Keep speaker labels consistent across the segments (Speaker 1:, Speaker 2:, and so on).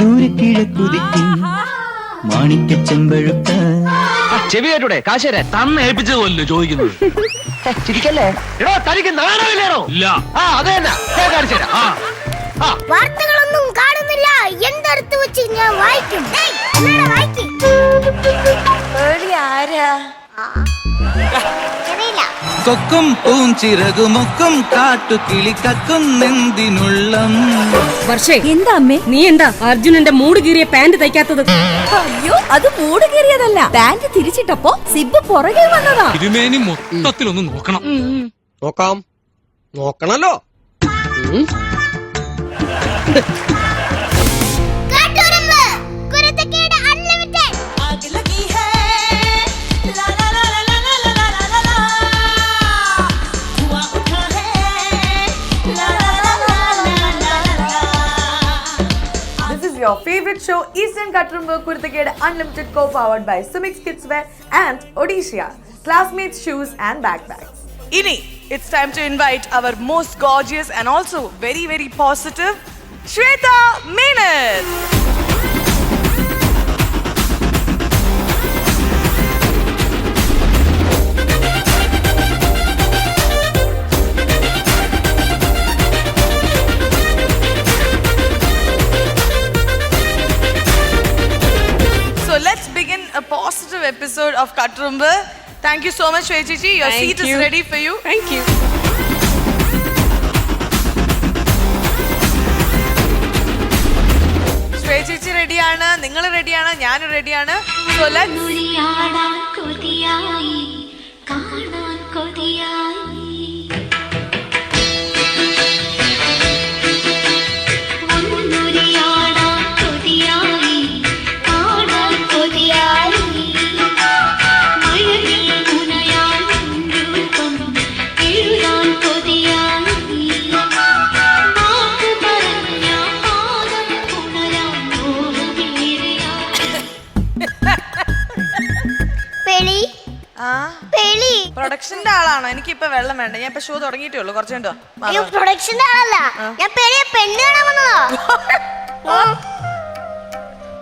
Speaker 1: ദൂരെ കിഴക്കുതിക്കും മാണിക്കച്ചെമ്പഴുക്ക.
Speaker 2: ചെവി കേട്ടൂടെ കാശേരെ തന്ന് ഏൽപ്പിച്ചതല്ലോ ചോദിക്കുന്നത്.
Speaker 3: ചിരിക്കല്ലേ
Speaker 2: എടോ തനിക്ക് നാണമില്ലേടോ? ഇല്ല. അത് തന്നെ കാണിച്ചു തരാം.
Speaker 4: വാർത്തകളൊന്നും കാണുന്നില്ല, എന്തെടുത്ത് വെച്ച് ഞാൻ വായിക്കും.
Speaker 1: കൊക്കും പൂഞ്ചിറകുമൊക്കും കാട്ടുകിളിക്കക്കും നെന്തിനുള്ളം.
Speaker 5: വർഷേ എന്താ അമ്മേ, നീ എന്താ അർജുനന്റെ മൂട് കീറിയ പാന്റ് തയ്ക്കാത്തത്?
Speaker 6: അയ്യോ, അത് മൂട് കീറിയതല്ല, പാന്റ് തിരിച്ചിട്ടപ്പോ സിബ് പുറകെ വന്നതാ.
Speaker 7: തിരുമേനി മൊത്തത്തിലൊന്ന് നോക്കണം.
Speaker 3: നോക്കണല്ലോ.
Speaker 8: Your favorite show Eastern Katrumbu Kurthakede Unlimited co-powered by Sumix Kidswear and Odisha Classmates Shoes and Backpacks.
Speaker 9: Ini, it's time to invite our most gorgeous and also very, very positive Shweta Menon. A positive episode of Katrumbu. Thank you so much, Shwechichi. Your seat is ready for you.
Speaker 5: Thank you.
Speaker 9: Shwechichi ready aanu, ningal ready aanu, njan ready aanu. So let's പ്രൊഡക്ഷന്റെ ആളാണോ? എനിക്കിപ്പോ വെള്ളം വേണ്ട, ഞാൻ ഇപ്പൊ show തുടങ്ങിയിട്ടേ ഉള്ളൂ. കുറച്ച് കണ്ടോ?
Speaker 4: പ്രൊഡക്ഷന്റെ ആളല്ല, ഞാൻ പെണ്ണ് കാണാൻ വന്നതാ.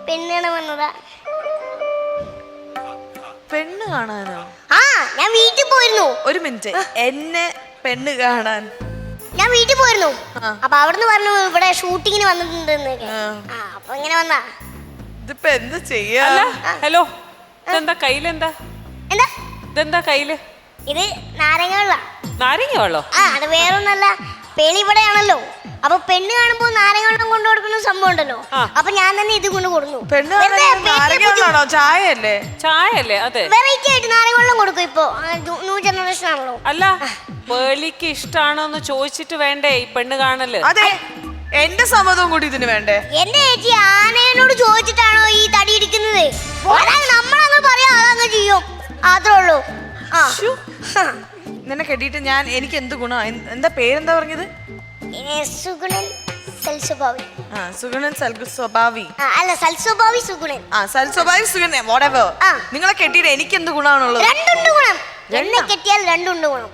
Speaker 4: പെണ്ണ് കാണാൻ വന്നതാ.
Speaker 9: പെണ്ണ് കാണാനോ?
Speaker 4: ആ, ഞാൻ വീട്ടിൽ പോയിരുന്നു.
Speaker 9: ഒരു മിനിറ്റ്, എന്നെ പെണ്ണ് കാണാൻ
Speaker 4: ഞാൻ വീട്ടിൽ പോയിരുന്നു. അപ്പൊ അവിടുന്ന് പറഞ്ഞു ഇവിടെ ഷൂട്ടിങ്ങിന് വന്നിട്ടുണ്ടെന്ന്. അപ്പൊ ഇങ്ങനെ വന്നാ.
Speaker 9: ഇതിപ്പോ എന്ത് ചെയ്യാ?
Speaker 5: ഹലോ, ഇതെന്താ കയ്യിലെന്താ?
Speaker 4: എന്താ
Speaker 5: ഇതെന്താ കയ്യില്?
Speaker 4: ഇത് നാരങ്ങ വെള്ള.
Speaker 5: നാരങ്ങ വെള്ളോ?
Speaker 4: ആ, അത് വേറൊന്നല്ല, പേളി ഇവിടെയാണല്ലോ. അപ്പൊ പെണ്ണ് കാണുമ്പോ നാരങ്ങ വെള്ളം കൊണ്ടു കൊടുക്കുന്ന സംഭവം ഉണ്ടല്ലോ. അപ്പൊ ഞാൻ തന്നെ ഇത് കൊണ്ട് കൊടുക്കുന്നു.
Speaker 9: പെണ്ണ് നാരങ്ങ വെള്ളമാണോ? ചായയല്ലേ?
Speaker 5: ചായല്ലേ? അതെ,
Speaker 4: വെറൈറ്റി ആയിട്ട് നാരങ്ങ വെള്ളം കൊടുക്കും. ഇപ്പൊ ന്യൂ ജനറേഷൻ ആണല്ലോ.
Speaker 5: അല്ല, പേളിക്ക് ഇഷ്ടാണോന്ന് ചോദിച്ചിട്ട് വേണ്ടേ ഈ പെണ്ണ് കാണല്?
Speaker 9: അതെ, എന്റെ സമ്മതവും കൂടി ഇതിന് വേണ്ടേ?
Speaker 4: എന്റെ ചേച്ചി ആനയോട് ചോദിച്ചിട്ടാണോ ഈ തടി ഇടിക്കുന്നത്? നമ്മളങ്ങ് പറയാം, അതങ്ങ് ചെയ്യും, അത്രേ ഉള്ളൂ.
Speaker 9: നിന്നെ കെട്ടിയിട്ട് ഞാൻ എനിക്ക് എന്ത് ഗുണ? എന്താ പേരെന്താ പറഞ്ഞത്?
Speaker 4: സുഗുണൻ സൽസ്വഭാവി.
Speaker 9: സുഗുണൻ സൽസ്വഭാവി.
Speaker 4: അല്ല, സൽസ്വഭാവി സുഗുണൻ.
Speaker 9: സൽസ്വഭാവി സുഗുണൻ, whatever. നിങ്ങളെ കെട്ടിയിട്ട് എനിക്ക് എന്ത് ഗുണമാണുള്ളത്?
Speaker 4: രണ്ടുണ്ട് ഗുണം. എന്നെ കെട്ടിയാൽ രണ്ടുണ്ട് ഗുണം.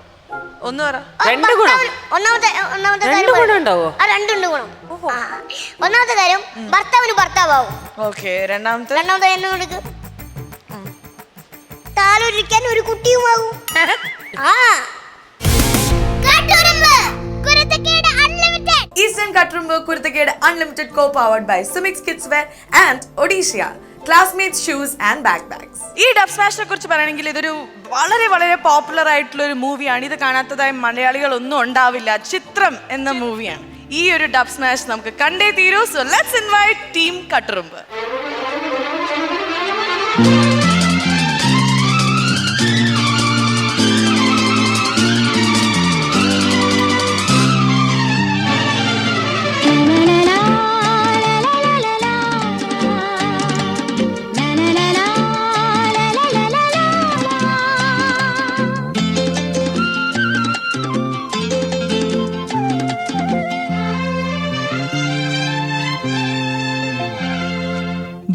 Speaker 9: ഒന്ന് പറ.
Speaker 5: രണ്ട് ഗുണം?
Speaker 4: ഒന്നാമത്തെ
Speaker 5: രണ്ട് ഗുണം ഉണ്ടാവോ?
Speaker 4: രണ്ടുണ്ട് ഗുണം. ഒന്നാമത്തെ കാര്യം, ഭർത്താവിന് ഭർത്താവും.
Speaker 9: ഓക്കെ. രണ്ടാമത്തെ
Speaker 4: എന്നെ കൊടുക്ക്. താലൊരിക്കാൻ ഒരു കുട്ടിയുമാകും.
Speaker 8: Eastern Katrumbu Kurthakede Unlimited co-powered by Sumix Kidswear and Odisha Classmates Shoes and Backpacks.
Speaker 9: ഈ ഡബ് സ്മാഷിനെ കുറിച്ച് പറയണമെങ്കിൽ ഇതൊരു വളരെ വളരെ പോപ്പുലർ ആയിട്ടുള്ള ഒരു മൂവിയാണ്. ഇത് കാണാത്തതായ മലയാളികൾ ഒന്നും ഉണ്ടാവില്ല. ചിത്രം എന്ന മൂവിയാണ്. ഈ ഒരു ഡബ് സ്മാഷ് നമുക്ക് കണ്ടേ തീരൂ. So let's invite team Katrumbu.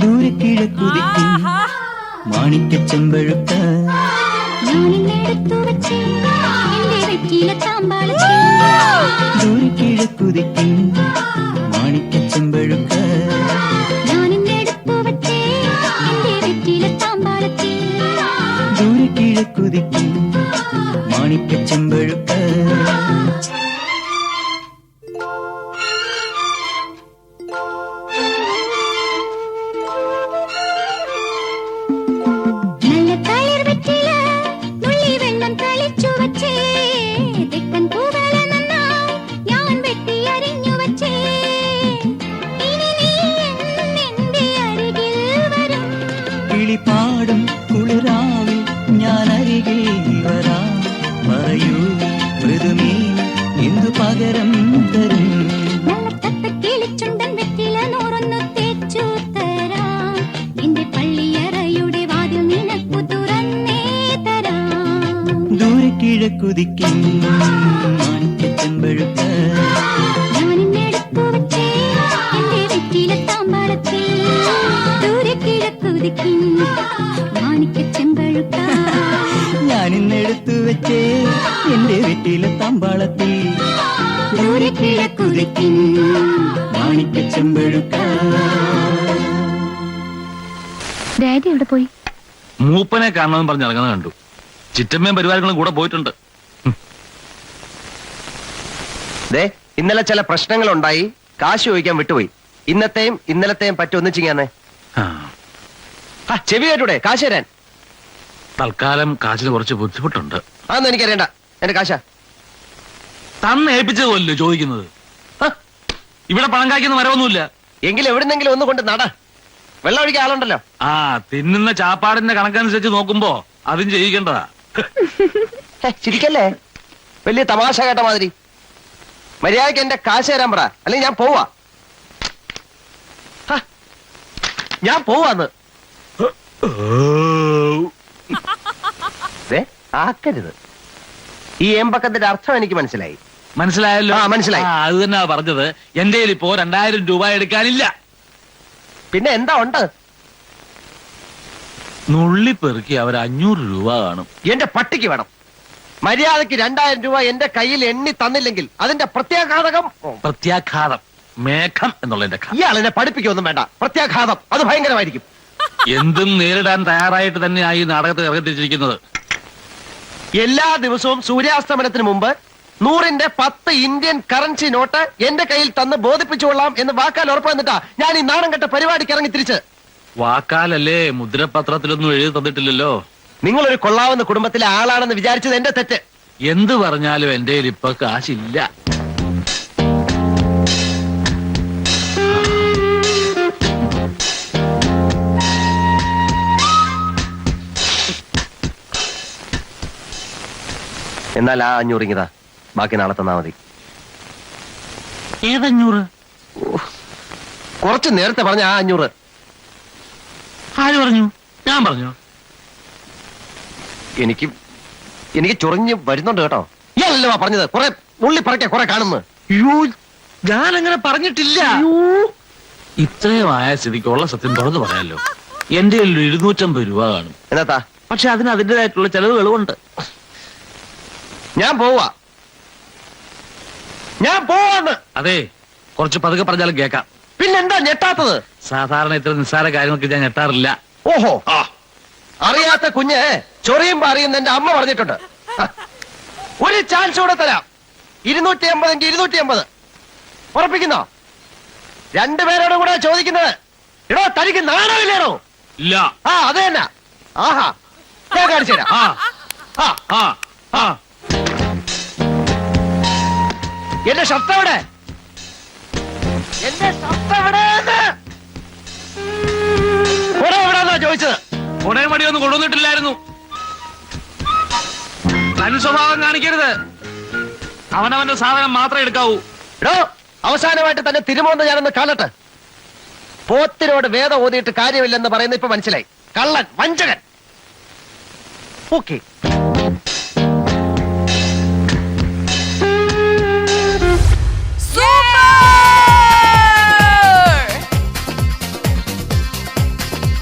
Speaker 1: ദൂരെ കിഴക്കുതിക്കും മാണിക്കച്ചെമ്പഴുക്ക. ദൂരെ കിഴക്കുതിക്കും മാണിക്കച്ചെമ്പഴുക്ക. കിഴക്കുതിക്കും മാണിക്ക ചെമ്പഴുക്ക
Speaker 3: നല്ല തളിർ വെറ്റില നുള്ളി വെള്ളം തളിച്ചു വച്ചേ തെക്കൻ പൂവല നന്നായി ഞാൻ വെട്ടി അരിഞ്ഞു വച്ചേ ഇനി നീ എന്റെ അരികിൽ വരും
Speaker 1: കിളിപാടും കുളിരാവിൽ ഞാൻ അരികിൽ വരാം പറയൂ മൃദുമീ എന്തു പകരം തരും
Speaker 3: നല്ല തത്ത കിളിച്ചുണ്ടൻ വെറ്റില നൂറൊന്നു തേച്ചു തരാം എന്റെ പള്ളിയറയുടെ വാതിൽ നിനക്കു തുറന്നേ തരാം
Speaker 1: ദൂരെ കിഴക്കുതിക്കും മാണിക്ക ചെമ്പഴുക്ക
Speaker 3: ഞാനിന്നെടുത്തു വച്ചേ എന്റെ വെറ്റില താമ്പാളത്തിൽ ദൂരെ കിഴക്കുതിക്കും മാണിക്ക ചെമ്പഴുക്ക
Speaker 1: ഞാനിന്നെടുത്തു വെച്ചേ എന്റെ വീട്ടിലെ തമ്പാളത്തിൽ ദൂരെ കിഴക്കുതിക്കും മാണിക്ക ചെമ്പഴുക്ക
Speaker 3: ഡാഡി എവിടെ പോയി
Speaker 7: മൂപ്പനെ കാണണമെന്ന് പറഞ്ഞ് ഇറങ്ങുന്നത് കണ്ടു. ചിറ്റമ്മയും പരിവാരങ്ങളും കൂടെ പോയിട്ടുണ്ട്.
Speaker 2: ദേ ഇന്നലെ ചില പ്രശ്നങ്ങൾ ഉണ്ടായി, കാശ് ചോദിക്കാൻ വിട്ടുപോയി. ഇന്നത്തെയും ഇന്നലത്തെയും പറ്റി ഒന്നിച്ചിങ്ങാന്നേ.
Speaker 7: ആ,
Speaker 2: ചെവി കേട്ടൂടെ കാശ് തരാൻ?
Speaker 7: തൽക്കാലം കാശിന് കുറച്ച് ബുദ്ധിമുട്ടുണ്ട്.
Speaker 2: അതൊന്നും എനിക്കറിയണ്ട. എന്റെ കാശാ
Speaker 7: തന്നെ ഏൽപ്പിച്ചത് പോലല്ലോ ചോദിക്കുന്നത്. ഇവിടെ പണം കായ്ക്കുന്ന മരമൊന്നുമില്ല.
Speaker 2: എങ്കിലും എവിടുന്നെങ്കിലും ഒന്ന് കൊണ്ട് നട. വെള്ളം ഒഴിക്കാൻ ആളുണ്ടല്ലോ.
Speaker 7: ആ, തിന്നുന്ന ചാപ്പാടിന്റെ കണക്കനുസരിച്ച് നോക്കുമ്പോ അതും ചെയ്യിക്കേണ്ടതാ.
Speaker 2: ചിരിക്കല്ലേ, വലിയ തമാശ കേട്ട മാതിരി. മര്യാദക്ക് എന്റെ കാശ് തരാൻ പറ, അല്ലെങ്കിൽ ഞാൻ പോവാ. ഞാൻ പോവാന്ന്. ആക്കരുത്. ഈ ഏമ്പക്കത്തിന്റെ അർത്ഥം എനിക്ക് മനസ്സിലായി.
Speaker 7: മനസ്സിലായല്ലോ?
Speaker 2: ആ, മനസ്സിലായി.
Speaker 7: അത് തന്നെ പറഞ്ഞത്. എന്റെ ഇപ്പോ 2000 രൂപ എടുക്കാനില്ല.
Speaker 2: പിന്നെ എന്താ ഉണ്ട്?
Speaker 7: നുള്ളിപ്പെറുക്കി അവർ 500 രൂപ കാണും.
Speaker 2: എന്റെ പട്ടിക്ക് വേണം. മര്യാദക്ക് 2000 രൂപ എന്റെ കയ്യിൽ എണ്ണി തന്നില്ലെങ്കിൽ അതിന്റെ പ്രത്യാഘാതകം.
Speaker 7: പ്രത്യാഘാതം, മേഘം എന്നുള്ളതിന്റെ
Speaker 2: ഇയാൾ എന്നെ പഠിപ്പിക്കൊന്നും വേണ്ട. പ്രത്യാഘാതം അത് ഭയങ്കരമായിരിക്കും.
Speaker 7: എന്തും നേരിടാൻ തയ്യാറായിട്ട് തന്നെയായി ഈ നാടകത്തിൽ ഇറങ്ങിത്തിരിച്ചിരിക്കുന്നത്.
Speaker 2: എല്ലാ ദിവസവും സൂര്യാസ്തമനത്തിന് മുമ്പ് 100ന്റെ 10 ഇന്ത്യൻ കറൻസി നോട്ട് എന്റെ കയ്യിൽ തന്ന് ബോധിപ്പിച്ചുകൊള്ളാം എന്ന് വാക്കാൽ ഉറപ്പ് തന്നിട്ടാ ഞാൻ ഈ നാണം കെട്ട പരിപാടിക്ക് ഇറങ്ങി തിരിച്ച്.
Speaker 7: വാക്കാലല്ലേ, മുദ്രപത്രത്തിലൊന്നും എഴുതി തന്നിട്ടില്ലല്ലോ.
Speaker 2: നിങ്ങളൊരു കൊള്ളാവുന്ന കുടുംബത്തിലെ ആളാണെന്ന് വിചാരിച്ചത് എന്റെ തെറ്റ്.
Speaker 7: എന്ത് പറഞ്ഞാലും എന്റെ ഇപ്പൊ കാശില്ല.
Speaker 2: എന്നാൽ ആ 500 ഇങ്ങതാ, ബാക്കി നാളെ തന്നാ മതി.
Speaker 7: ഏതഞ്ഞൂറ്?
Speaker 2: കുറച്ച് നേരത്തെ പറഞ്ഞ ആ 500.
Speaker 7: ആര് പറഞ്ഞു? ഞാൻ പറഞ്ഞു?
Speaker 2: എനിക്ക് ചൊറിഞ്ഞ് വരുന്നുണ്ട് കേട്ടോ. ഇയാളല്ലോ പറഞ്ഞത് കുറെ ഉള്ളി പറയ്ക്ക കുറെ കാണുന്നു.
Speaker 7: ഞാൻ അങ്ങനെ പറഞ്ഞിട്ടില്ല. ഇത്രയും ആയ സ്ഥിതിക്കുള്ള സത്യം തുറന്നു പറയാലോ. എന്റെ 250 രൂപ കാണും.
Speaker 2: എന്നാ
Speaker 7: പക്ഷെ അതിന് അതിൻ്റെതായിട്ടുള്ള ചെലവുകളുമുണ്ട്.
Speaker 2: ഞാൻ പോവാന്ന്.
Speaker 7: അതെ, കുറച്ച് പതുക്കെ പറഞ്ഞാലും കേൾക്കാം.
Speaker 2: പിന്നെന്താ ഞെട്ടാത്തത്?
Speaker 7: സാധാരണ ഇത്ര നിസ്സാര കാര്യങ്ങൾക്ക് ഞാൻ ഞെട്ടാറില്ല.
Speaker 2: ഓഹോ, അറിയാത്ത കുഞ്ഞ് ചൊറിയുമ്പോ അറിയുന്ന എന്റെ അമ്മ പറഞ്ഞിട്ടുണ്ട്. ഒരു ചാൻസ് കൂടെ തരാം. 250 എങ്കിൽ 250 ഉറപ്പിക്കുന്നോ? രണ്ടുപേരോടും കൂടെ ചോദിക്കുന്നത്. എടോ, തനിക്ക് നാണമില്ലേണോ?
Speaker 7: ഇല്ല.
Speaker 2: ആ, അത് തന്നെ. ആഹാ, ഞാൻ കാണിച്ചു തരാം. എന്റെ ഷർട്ട് എവിടെ? എന്റെ ഷർട്ട് എവിടെയെന്നാ ചോദിച്ചത്.
Speaker 7: ഉടനെ മടിയൊന്നും കൊണ്ടുവന്നിട്ടില്ലായിരുന്നു. തനി സ്വഭാവം കാണിക്കരുത്. അവനവന്റെ സാധനം മാത്രമേ എടുക്കാവൂ.
Speaker 2: എടോ, അവസാനമായിട്ട് തന്നെ തിരുമോന്ന് ഞാനൊന്ന് കാണട്ടെ. പോത്തിനോട് വേദം ഓതിയിട്ട് കാര്യമില്ലെന്ന് പറയുന്ന ഇപ്പൊ മനസ്സിലായി. കള്ളൻ, വഞ്ചകൻ. ഓക്കെ,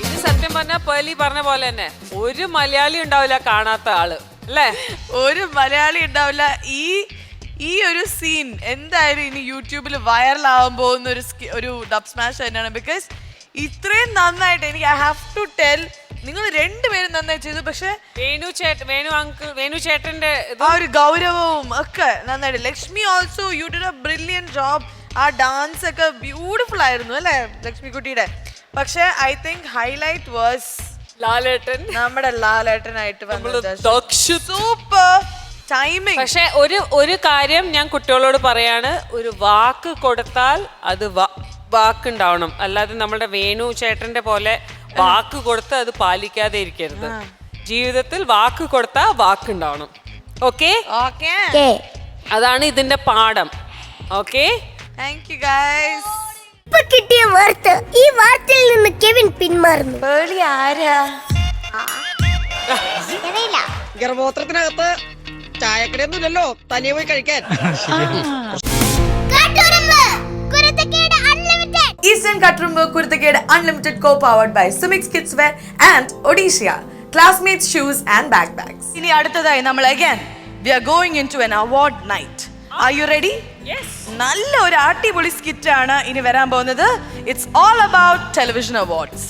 Speaker 10: ഇത് സത്യം പറഞ്ഞ പേലി പറഞ്ഞ പോലെ തന്നെ ഒരു മലയാളി ഉണ്ടാവില്ല കാണാത്ത ആള് അല്ലേ?
Speaker 9: ഒരു മലയാളി ഉണ്ടാവില്ല. ഈ ഒരു സീൻ എന്തായാലും ഇനി യൂട്യൂബിൽ വൈറലാവാൻ പോകുന്ന ഒരു ഡബ് സ്മാഷ് തന്നെയാണ്. ബിക്കോസ് ഇത്രയും നന്നായിട്ട് എനിക്ക് ഐ ഹാവ് ടു ടെൽ നിങ്ങൾ രണ്ടുപേരും നന്നായി ചെയ്തു. പക്ഷെ
Speaker 10: വേണു ചേട്ടന്റെ
Speaker 9: ആ ഒരു ഗൗരവവും ഒക്കെ നന്നായിട്ട്. Lakshmi also you did A brilliant job. ആ ഡാൻസ് ഒക്കെ ബ്യൂട്ടിഫുൾ ആയിരുന്നു അല്ലേ ലക്ഷ്മി കുട്ടിയുടെ. പക്ഷെ ഐ തിങ്ക് ഹൈലൈറ്റ് വാസ്
Speaker 10: ലാലേട്ടൻ,
Speaker 9: നമ്മുടെ ലാലേട്ടനായിട്ട് സൂപ്പർ ടൈമിംഗ്.
Speaker 10: പക്ഷെ ഒരു കാര്യം ഞാൻ കുട്ടികളോട് പറയാണ്, ഒരു വാക്ക് കൊടുത്താൽ അത് വാക്കുണ്ടാവണം. അല്ലാതെ നമ്മുടെ വേണു ചേട്ടന്റെ പോലെ വാക്ക് കൊടുത്ത് അത് പാലിക്കാതെ ഇരിക്കരുത്. ജീവിതത്തിൽ വാക്ക് കൊടുത്താൽ വാക്കുണ്ടാവണം. ഓക്കെ, അതാണ് ഇതിന്റെ പാഠം. Okay,
Speaker 9: thank you guys.
Speaker 4: ഇപ്പൊ കിട്ടിയ വാർത്ത, ഈ വാർത്തയിൽ നിന്ന് കെവിൻ പിന്മാറുന്നു.
Speaker 9: പേളി ആരാ?
Speaker 2: ഗർഭോത്രത്തിനകത്ത് ചായക്കടയൊന്നുമില്ലല്ലോ, തനിയെ പോയി കഴിക്കാൻ.
Speaker 8: Eastern Katrumbu Kurthakede Unlimited co-powered by Sumix Kidswear and Odisha. Classmates shoes and backpacks.
Speaker 9: ഇനി അടുത്തതായി നമ്മൾ again we are going into an award night. Are you ready?
Speaker 10: yes.
Speaker 9: നല്ല ഒരു അടിപൊളി സ്കിറ്റ് ആണ് ഇനി വരാൻ പോകുന്നത്. It's all about television awards.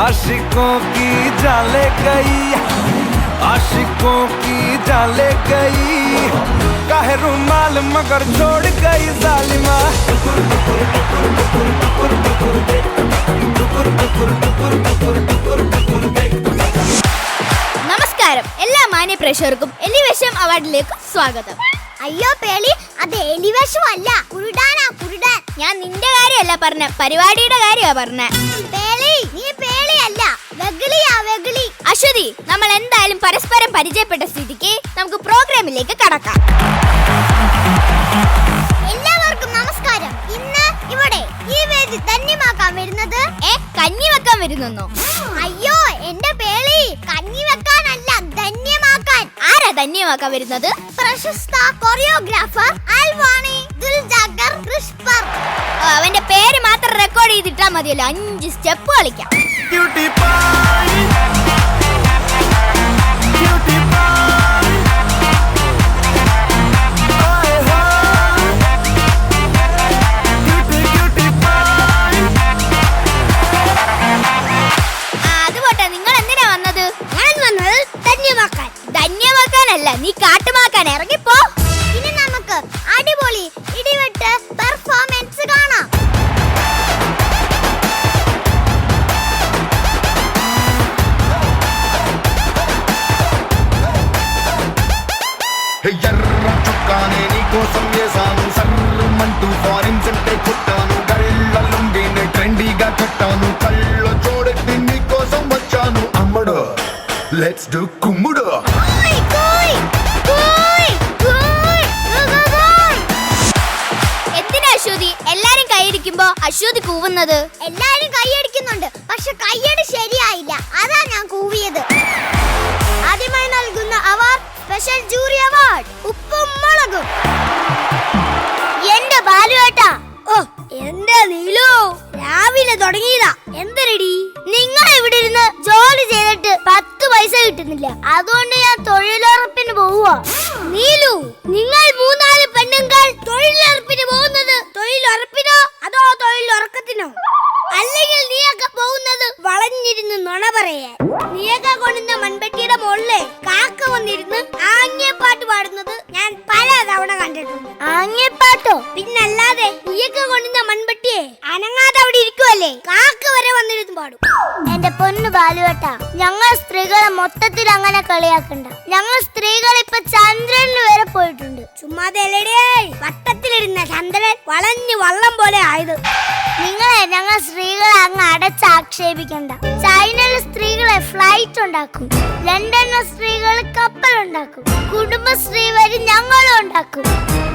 Speaker 1: आशिकों की जाले गई, आशिकों की जाले गई, काहे रुमाल मगर छोड़ गई जालिमा.
Speaker 3: നമസ്കാരം, എല്ലാ മാന്യ പ്രേക്ഷകർക്കും എലിവേഷം അവാർഡിലേക്ക് സ്വാഗതം. അയ്യോ പേളി, അത് എലിവേഷം അല്ല, കുരുടാനാ കുരുടാൻ. ഞാൻ നിന്റെ കാര്യമല്ല പറഞ്ഞ, പരിപാടിയുടെ കാര്യമാ പറഞ്ഞ. പേളി, നീ പേളിയല്ല, വെഗിളിയാ വെഗിളി. അശ്വതി, നമ്മൾ എന്തായാലും പരസ്പരം പരിചയപ്പെട്ട സ്ഥിതിക്ക് നമുക്ക് പ്രോഗ്രാമിലേക്ക് കടക്കാം. എല്ലാവർക്കും നമസ്കാരം. ഇന്ന് ഇവിടെ ഈ വേദി ധന്യമാക്കാൻ വരുന്നത് കഞ്ഞി വെക്കാൻ വരുന്നോ? അയ്യോ എന്റെ പേളി, കഞ്ഞി വെക്കാനല്ല, ധന്യമാക്കാൻ. ആരാ ധന്യമാക്കാൻ വരുന്നത്? പ്രശസ്ത കൊറിയോഗ്രാഫർ അൽവാണി ദുൽജാഗർ ക്രിസ്പർ. അവന്റെ പേര് മാത്രം റെക്കോർഡ് ചെയ്തിട്ടാ മതിയല്ലോ, 5 സ്റ്റെപ്പ് കളിക്കാം.
Speaker 1: Cutie pie, cutie pie, oh oh, cutie pie.
Speaker 3: അത് പോട്ടെ, നിങ്ങൾ എന്തിനാ വന്നത്? ഞാൻ വന്നത് ധന്യമാക്കാൻ. ധന്യമാക്കാനല്ല, നീ കാട്ടുമാക്കാൻ. ഇറങ്ങിപ്പോ. ഇനി നമുക്ക് അടിപൊളി ഇടിവെട്ട് പെർഫോമൻസ് കാണാം.
Speaker 1: ఎర్ర చుక్కానే నీకోసం వేసాను, సర్రమంటూ ఫారిన్స్ అంటే కొట్టాను, గళ్ళ లుంగిని ట్రెండీగా కట్టాను, కళ్ళ చూడెత్తి నీకోసం వచ్చాను అమ్మడు. లెట్స్ డు కుమ్ముడు.
Speaker 3: എന്തിനാ അശ്വതി എല്ലാരും കൈയടിക്കുമ്പോ അശ്വതി കൂവുന്നത്? എല്ലാരും കൈയടിക്കുന്നുണ്ട്, പക്ഷെ കൈയടി ശരിയായില്ല, അതാ ഞാൻ കൂവിയത്. ആദ്യമായി നൽകുന്ന അവാർഡ് സ്പെഷ്യൽ ജൂറി അവാർഡ് ഉപ്പും മുളകും. എന്റെ ബാലുവേട്ടാ, ഓ എന്റെ നീലു, രാവിലെ തുടങ്ങിയതാ. എന്തരടി നിങ്ങൾ ഇവിടെ ഇരുന്ന് ജോലി ചെയ്തിട്ട് 10 പൈസ കിട്ടുന്നില്ല, അതുകൊണ്ട് ഞാൻ തൊഴിലുറപ്പിന് പോവുക. നീലു, നിങ്ങൾ 3-4 പെണ്ണുങ്ങൾ തൊഴിലുറപ്പിന് പോകുന്നത് തൊഴിലുറപ്പിനോ അതോ തൊഴിലുറക്കത്തിനോ? അല്ലെങ്കിൽ നീയൊക്കെ പോകുന്നത് വളഞ്ഞിരുന്ന് നുണ പറയാൻ. നീയൊക്കെ കൊണ്ടുവന്ന മൺപെട്ടിയുടെ മുകളിലെ കാക്ക വന്നിരുന്ന് ആംഗ്യപ്പാട്ട് പാടുന്നത് ഞാൻ പല തവണ കണ്ടിട്ടുണ്ട്. ആംഗ്യപ്പാട്ടോ? പിന്നല്ലാതെ നീയൊക്കെ കൊണ്ടുവന്ന മൺപെട്ടിയെ അനങ്ങാതെ അവിടെ ഇരിക്കുവല്ലേ, കാക്ക വരെ വന്നിരുന്ന് പാടും. എന്റെ പൊന്നു ബാലുവേട്ടാ, ഞങ്ങൾ സ്ത്രീകളെ മൊത്തത്തിൽ അങ്ങനെ കളിയാക്കണ്ട. ഞങ്ങൾ സ്ത്രീകൾ ഇപ്പൊ ചന്ദ്രനിൽ വരെ പോയിട്ടുണ്ട്. ചുമ്മാതെ വട്ടത്തിലിരുന്ന ചന്ദ്രൻ വളഞ്ഞ് വള്ളം പോലെ ആയത്. നിങ്ങളെ ഞങ്ങൾ സ്ത്രീകളെ അങ്ങ് അടച്ചാക്ഷേപിക്കണ്ട. ചൈനയിലെ സ്ത്രീകളെ ഫ്ലൈറ്റ് ഉണ്ടാക്കും, ലണ്ടനിലെ സ്ത്രീകൾ കപ്പൽ ഉണ്ടാക്കും, കുടുംബശ്രീ വഴി ഞങ്ങളും ഉണ്ടാക്കും.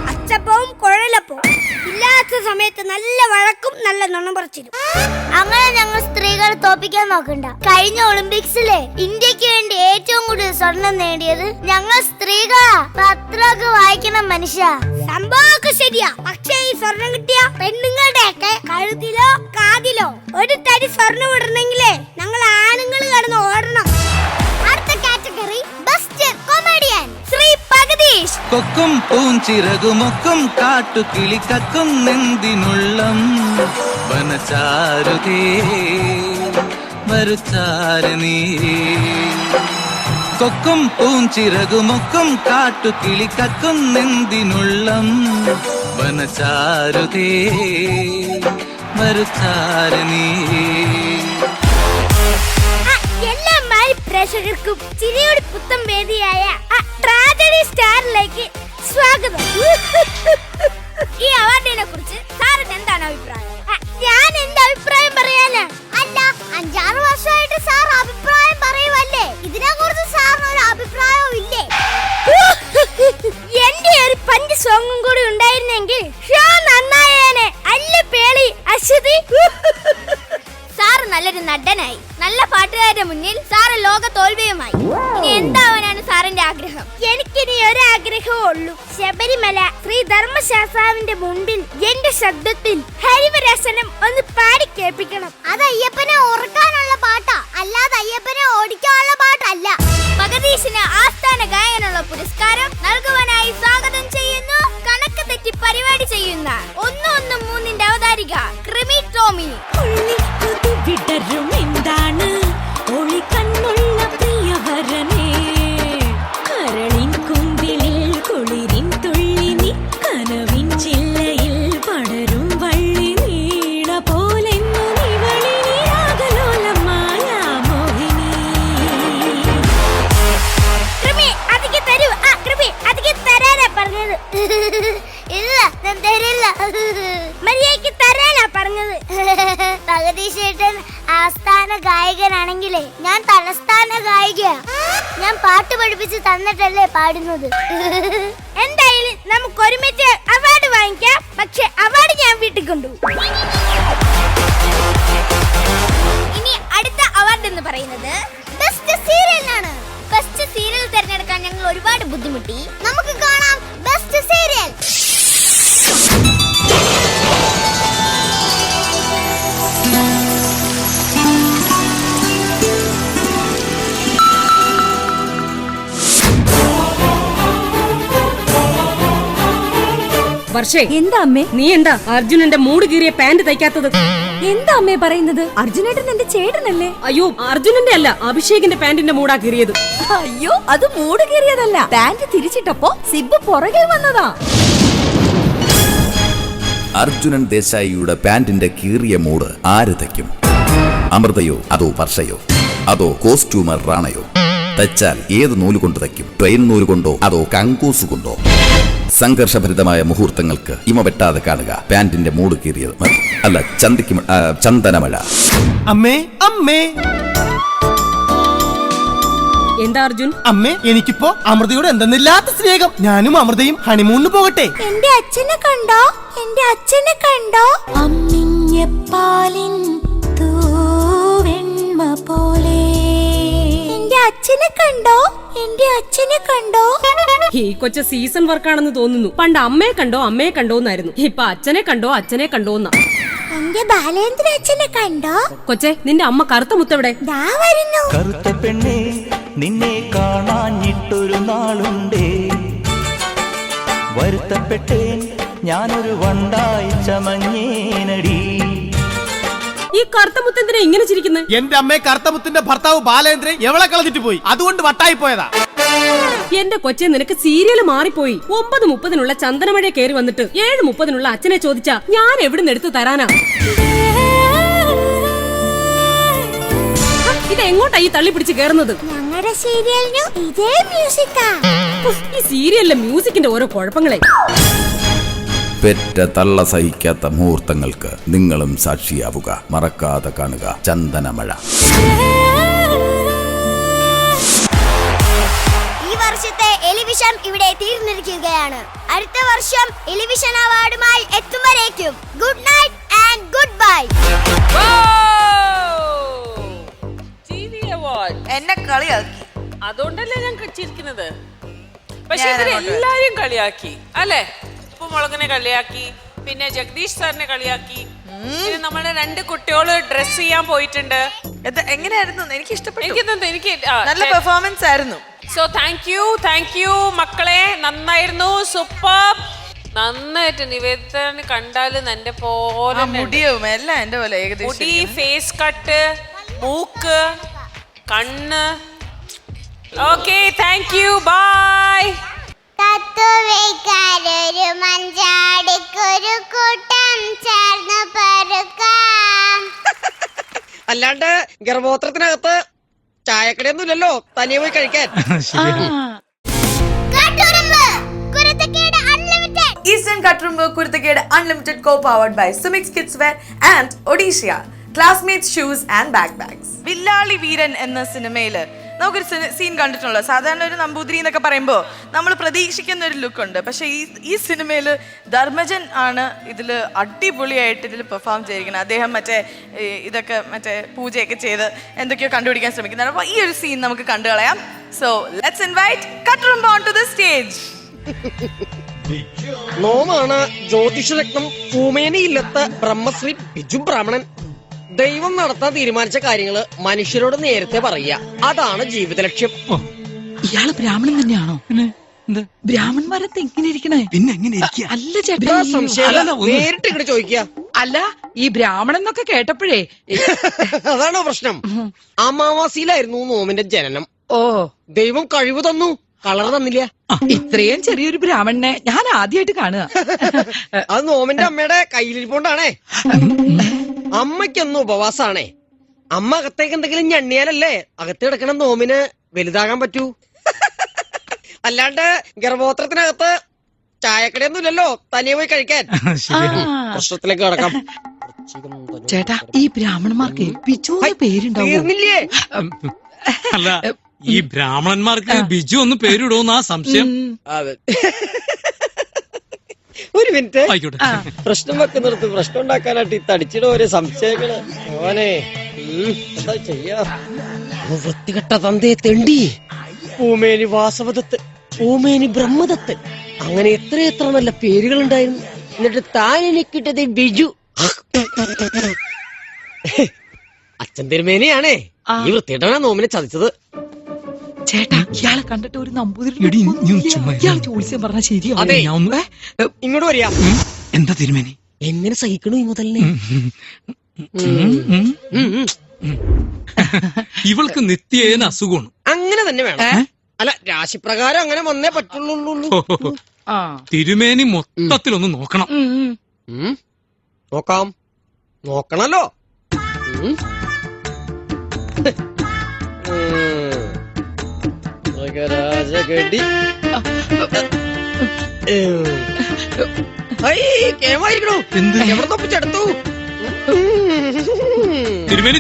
Speaker 3: അച്ചപ്പവും കുഴലപ്പവും ഇല്ലാത്ത സമയത്ത് നല്ല വഴക്കും നല്ല നുണ പറച്ചിലും. അങ്ങനെ ഞങ്ങൾ സ്ത്രീകളെ തോപ്പിക്കാൻ നോക്കണ്ട. കഴിഞ്ഞ ഒളിമ്പിക്സിലെ ഇന്ത്യക്ക് വേണ്ടി ഏറ്റവും കൂടുതൽ സ്വർണം നേടിയത് ഞങ്ങൾ സ്ത്രീകളാ. പത്രമൊക്കെ വായിക്കണം മനുഷ്യ. സംഭവമൊക്കെ ശരിയാ, പക്ഷേ ഈ സ്വർണം കിട്ടിയ പെണ്ണുങ്ങളുടെയൊക്കെ കഴുത്തിലോ കാതിലോ ഒരു തരി സ്വർണം ഇടണമെങ്കിലേ ഞങ്ങൾ ആണുങ്ങൾ കടന്ന് ഓടണം. അടുത്ത കാറ്റഗറി ബെസ്റ്റ് കൊമേഡിയൻ ശ്രീ പകതീഷ്.
Speaker 11: കൊക്കും പൂഞ്ചിറകുമൊക്കും കാട്ടുകിളിക്കക്കും നെന്തിനുള്ളം വനചാരുതേ മരുചാരണീ കൊക്കും പൂഞ്ചിറകുമൊക്കും കാട്ടുകിളിക്കക്കും നെന്തിനുള്ളം വനചാരുതേ മരുചാരണീ.
Speaker 3: എല്ലാ മായ് പ്രേക്ഷകർക്കും ചിരിയുടെ പുത്തൻ വേദിയായ ട്രാജഡി സ്റ്റാറിലേക്ക് സ്വാഗതം. ഈ അവാർഡിനെ കുറിച്ച് സാറിന് എന്താണ് അഭിപ്രായം? ഞാൻ എന്റെ അഭിപ്രായം പറയാന് അല്ല, 5-6 വർഷമായിട്ട് സാർ അഭിപ്രായം പറയുവല്ലേ, ഇതിനെ കുറിച്ച് സാറിന് ഒരു അഭിപ്രായവും ഇല്ലേ? എന്റെ ഒരു 5 സോങ്ങും കൂടി ഉണ്ടായിരുന്നെങ്കിൽ ഷോ നന്നായേനെ. അല്ല പേളി അശ്വതി. സാറ് നല്ലൊരു നടനായി, നല്ല പാട്ടുകാരുടെ മുന്നിൽ സാറ് ലോക തോൽവിയുമായി. ഇനി എന്താവാനാണ് സാറിന്റെ ആഗ്രഹം? എനിക്കിനി ഒരു ആഗ്രഹമേ ഉള്ളൂ. ശബരിമല ശ്രീ ധർമ്മശാസ്താവിന്റെ മുൻപിൽ എന്റെ ശബ്ദത്തിൽ ഹരിവരാസനം ഒന്ന് പാടി കേൾപ്പിക്കണം. അത് അയ്യപ്പനെ ഓർക്കാനുള്ള പാട്ടാ, അല്ലാതെ അയ്യപ്പനെ ഓടിക്കാനുള്ള പാട്ടല്ല. മഗധീശന് ആസ്ഥാന ഗായകനുള്ള പുരസ്കാരം നൽകുവാനായി സ്വാഗതം ചെയ്യുന്നു കണക്ക് തെറ്റി പരിപാടി ചെയ്യുന്ന 113 അവതാരിക ക്രിമി ടോമി.
Speaker 5: എന്താണ് ഒളി കണ്ണുള്ള പ്രിയവരനേ, കരളിൻ കുമ്പിളിൽ കുളിരിൻ തുള്ളി നീ, കനവിൻ ചില്ലയിൽ പടരും വള്ളി നീള പോലെന്നു നിവളിനിരാഗലോലമായ മോഹിനി.
Speaker 3: ക്രിമി അതിക്ക് തരൂ. ക്രിമി അതിക്ക് തരാനാ പറഞ്ഞത്. ഇല്ല ഞാൻ തരില്ല, മര്യാദയ്ക്ക് തരാനാ പറഞ്ഞത്. മഗധീശേട്ടൻ ആസ്ഥാന ഗായകനാണെങ്കിലേ ഞാൻ തലസ്ഥാന ഗായികയാ. ഞാൻ പാട്ട് പഠിപ്പിച്ച് തന്നിട്ടല്ലേ പാടുന്നത്. എന്തായാലും നമുക്ക് ഒരുമിച്ച് അവാർഡ് വാങ്ങിക്കാം. പക്ഷെ അവാർഡ് ഞാൻ വീട്ടിൽ കൊണ്ടുപോകും. ഇനി അടുത്ത അവാർഡ് എന്ന് പറയുന്നത് ബെസ്റ്റ് സീരിയലിനാണ്. ബെസ്റ്റ് സീരിയൽ തിരഞ്ഞെടുക്കാൻ ഞങ്ങൾ ഒരുപാട് ബുദ്ധിമുട്ടി. നമുക്ക് കാണാം ബെസ്റ്റ് സീരിയൽ.
Speaker 5: വർഷേ,
Speaker 6: എന്താ അമ്മേ?
Speaker 5: നീ എന്താ അർജുനന്റെ മൂട് കീറിയ പാന്റ് തയ്ക്കാത്തത്?
Speaker 6: എന്താ അമ്മേ പറയുന്നത്? അർജുനേട്ടൻ എന്റെ ചേട്ടനല്ലേ?
Speaker 5: അയ്യോ, അർജുനന്റെ അല്ല, അഭിഷേകിന്റെ പാന്റിന്റെ മൂടാ കീറിയത്.
Speaker 6: അയ്യോ, അത് മൂട് കീറിയതല്ല. പാന്റ് തിരിച്ചിട്ടപ്പോ സിബ് പുറകെ വന്നതാ.
Speaker 12: അർജുനൻ ദേശായിയുടെ പാന്റിന്റെ കീറിയ മൂട് ആര് തയ്ക്കും? അമൃതയോ അതോ വർഷയോ അതോ കോസ്റ്റ്യൂമർ റാണയോ? തച്ചാൽ ഏത് നൂല് കൊണ്ട് തയ്ക്കും? ട്രെയിൻ നൂല് കൊണ്ടോ അതോ കങ്കൂസ് കൊണ്ടോ? സംഘർഷഭരിതമായ മുഹൂർത്തങ്ങൾക്ക് ഇമ വെട്ടാതെ കാണുക പാന്റിന്റെ മൂട് കീറിയത്. അല്ല, ചന്ദനമഴ.
Speaker 2: അമ്മേ അമ്മേ
Speaker 5: എന്താ അർജുൻ?
Speaker 2: അമ്മേ, എനിക്കിപ്പോ അമൃതയോട് എന്തെന്നില്ലാത്ത സ്നേഹം. ഞാനും അമൃതയും ഹണിമൂണിന് പോകട്ടെ.
Speaker 3: എന്റെ അച്ഛനെ കണ്ടോ? എന്റെ അച്ഛനെ കണ്ടോ? അമ്മിഞ്ഞപ്പാലിൻ തൂവെണ്മ പോലെ. എന്റെ അച്ഛനെ കണ്ടോ? എന്റെ അച്ഛനെ കണ്ടോ?
Speaker 5: ഈ കൊച്ച സീസൺ വർക്കാണെന്ന് തോന്നുന്നു. പണ്ട് അമ്മയെ കണ്ടോ എന്നായിരുന്നു. ഇപ്പൊ അച്ഛനെ കണ്ടോ എന്നാ.
Speaker 3: എന്റെ ബാലേന്ദ്ര അച്ഛനെ കണ്ടോ?
Speaker 5: കൊച്ചെ, നിന്റെ അമ്മ കറുത്ത മുത്തവിടെ?
Speaker 3: ദാ വരുന്നു.
Speaker 11: കറുത്ത പെണ്ണേ, നിന്നെ കാണാഞ്ഞിട്ടൊരു നാളുണ്ടേ, വരുത്തപ്പെട്ടേൻ ഞാനൊരു വണ്ടായി ചമഞ്ഞേനടി.
Speaker 5: ഈ കറുത്തമുത്തെന്തിനാ ഇങ്ങനെ ചിരിക്കുന്നത്?
Speaker 2: എന്റെ അമ്മയെ കറുത്തമുത്തിന്റെ ഭർത്താവ് ബാലേന്ദ്രൻ എവളെ കളഞ്ഞിട്ട് പോയി, അതുകൊണ്ട് വട്ടായി പോയതാ.
Speaker 5: എന്റെ കൊച്ചെ, നിനക്ക് സീരിയല് മാറിപ്പോയി. 9:30 ചന്ദനമഴ കയറി വന്നിട്ട് 7:30 അച്ഛനെ ചോദിച്ചാ ഞാൻ എവിടുന്ന് എടുത്തു തരാനാ? ഇത് എങ്ങോട്ടാ ഈ തള്ളി പിടിച്ച് കേറുന്നത്?
Speaker 3: ഞങ്ങളുടെ സീരിയലിന് ഇതേ മ്യൂസിക്കാ.
Speaker 5: ഈ സീരിയലിലെ മ്യൂസിക്കിന്റെ ഓരോ കുഴപ്പങ്ങളെ.
Speaker 12: പെറ്റ തള്ള സഹിക്കാത്ത മുഹൂർത്തങ്ങൾക്ക് നിങ്ങളും സാക്ഷിയാവുക. മറക്കാതെ കാണുക ചന്ദനമഴ.
Speaker 3: ഈ വർഷത്തെ എലിവിഷൻ ഇവിടെ തീർന്നിരിക്കുകയാണ്. അടുത്ത വർഷം എലിവിഷൻ അവാർഡുമായി എത്തും വരേക്കും good night and good bye.
Speaker 9: എന്നെ കളിയാക്കി,
Speaker 10: അതുകൊണ്ടല്ലേ ഞാൻ ചിരിക്കുന്നത്. പക്ഷെ ഇവരെല്ലാരും കളിയാക്കി അല്ലേ? ഉപ്പുമുളകിനെ കളിയാക്കി, പിന്നെ ജഗദീഷ് സാറിനെ കളിയാക്കി, പിന്നെ നമ്മുടെ 2 കുട്ടികള് ഡ്രസ് ചെയ്യാൻ പോയിട്ടുണ്ട്.
Speaker 9: എങ്ങനെയായിരുന്നു? എനിക്ക് ഇഷ്ടപ്പെട്ടു.
Speaker 10: എനിക്ക്
Speaker 9: നല്ല പെർഫോമൻസ് ആയിരുന്നു.
Speaker 10: സോ താങ്ക് യു മക്കളെ, നന്നായിരുന്നു, സൂപ്പർ. നന്നായിട്ട് നിവേദന കണ്ടാല് എന്റെ പോലെ
Speaker 9: മുടിയും എല്ലാം എന്റെ പോലെ ഏകദേശം.
Speaker 10: മുടി, ഫേസ് കട്ട്, മൂക്ക്, കണ്ണ്. Okay, thank you, bye.
Speaker 4: തത്തുവയ്ക്കാരൊരു മഞ്ചാടിക്കൊരു കൂട്ടം ചേർന്ന് പെറുക്കാം.
Speaker 2: അല്ലാണ്ട് ഗർഭോത്രത്തിനകത്ത് ചായക്കടയൊന്നും ഇല്ലല്ലോ, തനിയെ പോയി കഴിക്കാൻ.
Speaker 8: Eastern Katrumbu Kurtakede Unlimited co-powered by Sumix Kidswear and Odisha. Classmates shoes and backpacks.
Speaker 9: വില്ലാളി വീരൻ എന്ന സിനിമയില് നമുക്കൊരു സീൻ കണ്ടിട്ടുള്ളൂ. സാധാരണ ഒരു നമ്പൂതിരി എന്നൊക്കെ പറയുമ്പോൾ നമ്മൾ പ്രതീക്ഷിക്കുന്ന ഒരു ലുക്ക് ഉണ്ട്. പക്ഷെ ഈ സിനിമയിൽ ധർമ്മജൻ ആണ് ഇതിൽ അടിപൊളിയായിട്ട് ഇതിൽ പെർഫോം ചെയ്തിരിക്കുന്നത്. അദ്ദേഹം മറ്റേ പൂജയൊക്കെ ചെയ്ത് എന്തൊക്കെയോ കണ്ടുപിടിക്കാൻ ശ്രമിക്കുന്നതാണ്. അപ്പോൾ ഈ ഒരു സീൻ നമുക്ക് കണ്ടു കളയാം. So let's invite Katrumbu on to the stage.
Speaker 2: നോമാണ് ജ്യോതിഷരത്നം ഭൂമേനയില്ലത്ത് ബ്രഹ്മശ്രീ ബിജു ബ്രാഹ്മണൻ. ദൈവം നടത്താൻ തീരുമാനിച്ച കാര്യങ്ങള് മനുഷ്യരോട് നേരത്തെ പറയുക, അതാണ് ജീവിത ലക്ഷ്യം.
Speaker 6: ഇയാള് ബ്രാഹ്മണൻ തന്നെയാണോ? ബ്രാഹ്മണന്മാരത്തെ എങ്ങനെ ഇരിക്കണേ? പിന്നെ എങ്ങനെ അല്ല ചേട്ടാ,
Speaker 2: നേരിട്ട് ഇങ്ങോട്ട് ചോദിക്കുക.
Speaker 6: അല്ല, ഈ ബ്രാഹ്മണൻ എന്നൊക്കെ കേട്ടപ്പോഴേ
Speaker 2: അതാണോ പ്രശ്നം? അമാവാസിയിലായിരുന്നു നോമിന്റെ ജനനം.
Speaker 6: ഓ,
Speaker 2: ദൈവം കഴിവ് തന്നു, കളർ തന്നില്ല.
Speaker 6: ഇത്രയും ചെറിയൊരു ബ്രാഹ്മണനെ ഞാൻ ആദ്യമായിട്ട് കാണുക.
Speaker 2: അത് നോമിന്റെ അമ്മയുടെ കയ്യിലിരിപ്പോണ്ടാണേ. അമ്മയ്ക്കൊന്നും ഉപവാസാണേ. അമ്മ അകത്തേക്ക് എന്തെങ്കിലും ഞണ്ണിയാലല്ലേ അകത്ത് കിടക്കണം നോമിന് വലുതാകാൻ പറ്റൂ. അല്ലാണ്ട് ഗർഭോത്രത്തിനകത്ത് ചായക്കടയൊന്നും ഇല്ലല്ലോ, തനിയെ പോയി കഴിക്കാൻ. പ്രശ്നത്തിലേക്ക് കിടക്കാം.
Speaker 6: ചേട്ടാ, ഈ ബ്രാഹ്മണന്മാർക്ക് ബിജു പേരുണ്ടാവുന്നില്ലേ?
Speaker 7: അല്ല, ഈ ബ്രാഹ്മണന്മാർക്ക് ബിജു ഒന്ന് പേരിടുമെന്നാ സംശയം.
Speaker 2: ഒരു മിനിറ്റ്, പ്രശ്നം വെക്കുന്നിടത്ത് പ്രശ്നം ഉണ്ടാക്കാനായിട്ട് ഈ തടിച്ചിട ഓരോ സംശയങ്ങള്. ഓനെ എന്താ ചെയ്യാ? വൃത്തികെട്ട തന്തേ തെണ്ടി, പൂമേനി വാസവദത്ത്, പൂമേനി ബ്രഹ്മദത്ത്, അങ്ങനെ എത്ര നല്ല പേരുകൾ ഉണ്ടായിരുന്നു. എന്നിട്ട് താൻ എനിക്കിട്ടത് ബിജു. അച്ഛൻ തിരുമേനിയാണേ ഈ വൃത്തിയിട്ടാണ് നോമിനെ ചതിച്ചത്.
Speaker 6: ചേട്ടാ, ഇയാളെ കണ്ടിട്ട് ഒരു നമ്പൂതിരി ചോദിച്ചാൽ പറഞ്ഞ ശരിയാ.
Speaker 2: ഇങ്ങോട്ട് വരിക.
Speaker 7: എന്താ തിരുമേനി?
Speaker 2: എങ്ങനെ സഹിക്കണു ഈ മുതലിനെ?
Speaker 7: ഇവൾക്ക് നിത്യേന അസുഖമാണ്.
Speaker 2: അങ്ങനെ തന്നെ വേണം. അല്ല, രാശിപ്രകാരം അങ്ങനെ വന്നേ പറ്റുള്ളൂ.
Speaker 7: തിരുമേനി മൊത്തത്തിലൊന്ന് നോക്കണം.
Speaker 2: നോക്കണല്ലോ. രാജഗഡി എവിടെ തൊപ്പിച്ചെടുത്തു?
Speaker 7: തിരുമേനി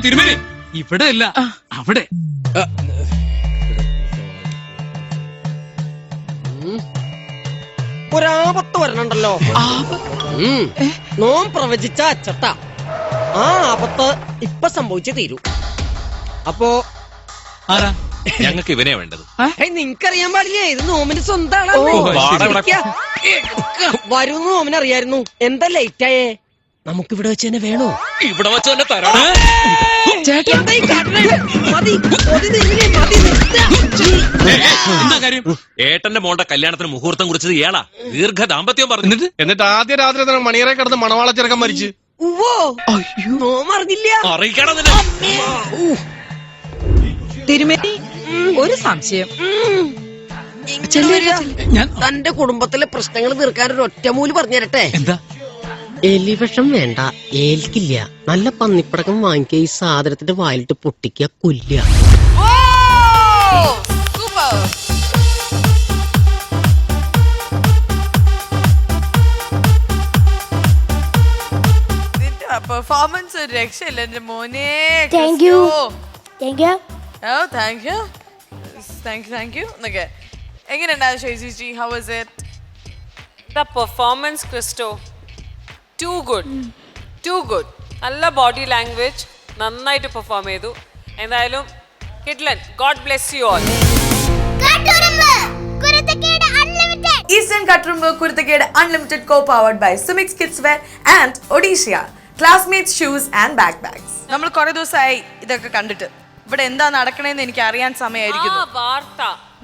Speaker 7: ഇവിടെ അല്ല, അവിടെ.
Speaker 2: ഒരാപത്ത് വരണുണ്ടല്ലോ. നോം പ്രവചിച്ച അച്ചട്ട ആ ആപത്ത് ഇപ്പൊ സംഭവിച്ചേ തീരൂ. അപ്പോ
Speaker 13: ഞങ്ങൾക്ക് ഇവനെ വേണ്ടത്.
Speaker 2: നിങ്ങക്കറിയാൻ പാടില്ലേ, ഇത് നോമിന് സ്വന്തമാണ്. വരും നോമിന് അറിയായിരുന്നു. എന്താ ലേറ്റായേ? നമുക്കിവിടെ വെച്ച് തന്നെ വേണോ?
Speaker 13: ഇവിടെ വെച്ച് തന്നെ തരാം. എന്താ കാര്യം? ഏട്ടന്റെ മോളുടെ കല്യാണത്തിന് മുഹൂർത്തം കുറിച്ചത് ഇയാളാ. ദീർഘ ദാമ്പത്യം പറഞ്ഞിട്ട്
Speaker 2: എന്നിട്ട് ആദ്യ രാത്രി മണിയറെ കിടന്ന് മണവാളച്ചിറക്കം മരിച്ചു. അറിഞ്ഞില്ല.
Speaker 13: അറിയിക്കണം.
Speaker 6: തിരുമേനി, ഒരു സംശയം.
Speaker 2: ഞാൻ തന്റെ കുടുംബത്തിലെ പ്രശ്നങ്ങൾ തീർക്കാൻ ഒരു ഒറ്റമൂല് പറഞ്ഞുതരട്ടെ.
Speaker 7: എന്താ?
Speaker 2: എലിവിഷം വേണ്ട, ഏൽക്കില്ല. നല്ല പന്നിപ്പടക്കം വാങ്ങിക്കുക, ഈ സാധനത്തിന്റെ വായിലിട്ട് പൊട്ടിക്കുക, കൊല്ലുക.
Speaker 9: പെർഫോമൻസ് ഒരു രക്ഷയില്ല എന്റെ മോനെ.
Speaker 3: Thank you.
Speaker 9: എങ്ങനെയുണ്ടായിരുന്നു Shyji? How was it?
Speaker 10: The performance Christo, too good. നല്ല ബോഡി ലാംഗ്വേജ്, നന്നായിട്ട് പെർഫോം ചെയ്തു. എന്തായാലും കിഡ്ലൻ, God bless you all.
Speaker 8: Eastern Katrumbu Kurtakede Unlimited co-powered by Sumix Kidswear and Odisha. classmates shoes and backpacks.
Speaker 9: നമ്മൾ കുറെ ദിവസമായി ഇതൊക്കെ കണ്ടിട്ട് ഇവിടെ എന്താ നടക്കണേന്ന് എനിക്ക് അറിയാൻ സമയമായിരിക്കുന്നു.
Speaker 10: വാർത്ത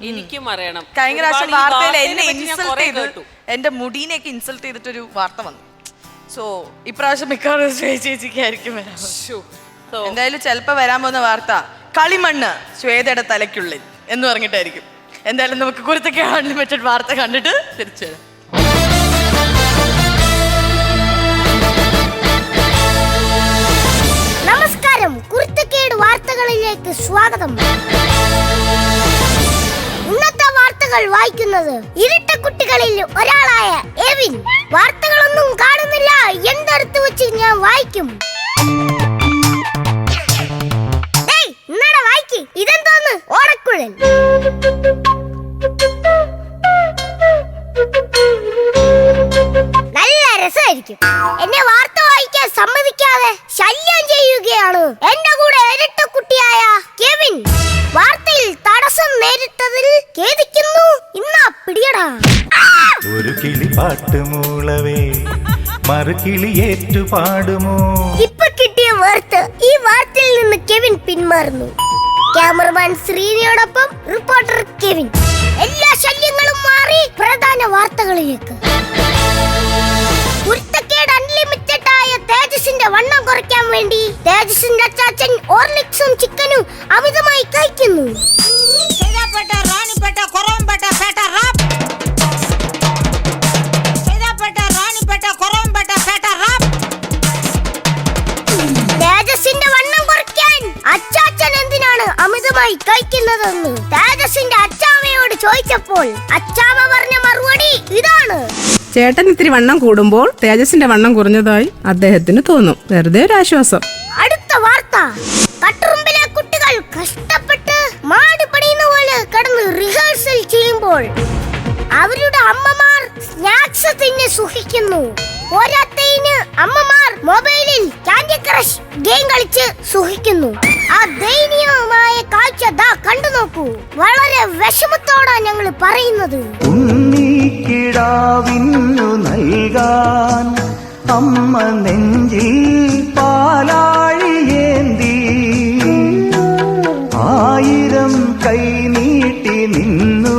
Speaker 10: എനിക്കും അറിയണം.
Speaker 9: കഴിഞ്ഞ പ്രാവശ്യം വാർത്തയിൽ എന്നെ ഇൻസൾട്ട് ചെയ്തു, എന്റെ മുടീനെയൊക്കെ ഇൻസൾട്ട് ചെയ്തിട്ടൊരു വാർത്ത വന്നു. സോ ഇപ്രാവശ്യം മിക്കവാറും ചേച്ചിക്കായിരിക്കും വരാൻ. എന്തായാലും ചിലപ്പോ വരാൻ പോകുന്ന വാർത്ത കളിമണ്ണ് ശ്വേതയുടെ തലയ്ക്കുള്ളിൽ എന്ന് പറഞ്ഞിട്ടായിരിക്കും. എന്തായാലും നമുക്ക് കുരുത്തക്കേട് അൺലിമിറ്റഡ് വാർത്ത കണ്ടിട്ട് തിരിച്ചു വരാം.
Speaker 3: നമസ്കാരം, കുരുത്തക്കേട് വാർത്തകളിലേക്ക് സ്വാഗതം. ഇന്നത്തെ വാർത്തകൾ വായിക്കുന്നത് ഇരട്ട കുട്ടികളിൽ ഒരാളായ എവിൻ. വാർത്തകളൊന്നും കാണുന്നില്ല, എന്തെടുത്ത് വെച്ച് ഞാൻ വായിക്കും. ഇന്നടെ വായിക്ക്. ഇതെന്തോന്ന്? ഓടക്കുഴൽ. നല്ല രസമായിരിക്കും. എന്നെ വാർത്ത വായിക്കാൻ സമ്മതിക്കാതെ ശല്യം ചെയ്യുകയാണ് എന്റെ കൂടെ ഇരട്ട കുട്ടിയായ കെവിൻ. വാർത്തയിൽ തടസ്സം നേരിട്ടതിൽ ഖേദിക്കുന്നു. ഇന്നാ പിടിയടാ.
Speaker 11: ഒരു കിളി പാട്ടുമൂളവേ മറുകിളി ഏറ്റു പാടുമോ.
Speaker 3: ഇപ്പൊ കിട്ടിയ വാർത്ത. ഈ വാർത്തയിൽ നിന്ന് കെവിൻ പിന്മാറുന്നു. ക്യാമറമാൻ ശ്രീനിയോടൊപ്പം റിപ്പോർട്ടർ കെവിൻ. എല്ലാ ശല്യങ്ങളും മാറി പ്രധാന വാർത്തകളിലേക്ക്. കുരുത്തക്കേട് അൺലിമിറ്റഡ് ആയ തേജസിന്റെ വണ്ണം കുറയ്ക്കാൻ വേണ്ടി തേജസിന്റെ അച്ചാച്ചൻ ഓർലിക്സും ചിക്കനും അമിതമായി കഴിക്കുന്നു. തേജസിന്റെ വണ്ണം കുറയ്ക്കാൻ അച്ചാച്ചൻ എന്തിനാണ് അമിതമായി കഴിക്കുന്നതെന്ന് തേജസിന്റെ അച്ചാമ്മയോട് ചോദിച്ചപ്പോൾ അച്ചാമ്മ പറഞ്ഞ മറുപടി ഇതാണ്.
Speaker 5: ചേട്ടൻ ഇത്തിരി വണ്ണം കൂടുമ്പോൾ തേജസിന്റെ വണ്ണം കുറഞ്ഞതായി അദ്ദേഹത്തിന് തോന്നും. വെറുതെ ഒരു ആശ്വാസം.
Speaker 3: അടുത്ത വാർത്ത. കട്ടുറുമ്പിലെ കുട്ടികൾ കഷ്ടപ്പെട്ട് മാട് പണിയുന്ന പോലെ കിടന്ന് റിഹേഴ്സൽ ചെയ്യുമ്പോൾ അവരുടെ അമ്മമാർ സ്നാക്സ് തിന്ന് സുഖിക്കുന്നു. പോരാത്തതിന് അമ്മമാർ മൊബൈലിൽ കാൻഡി ക്രഷ് ഗെയിം കളിച്ച് സുഖിക്കുന്നു. ആ ദയനീയമായ കാഴ്ച ദാ കണ്ടു നോക്കൂ. വളരെ വിഷമത്തോടാ ഞങ്ങൾ പറയുന്നത്.
Speaker 11: ഉണ്ണിക്കിടാവിന്നു നൽകാൻ അമ്മ നെഞ്ചിൽ പാലാഴിയേന്തി 1000 കൈ നീട്ടി നിന്നു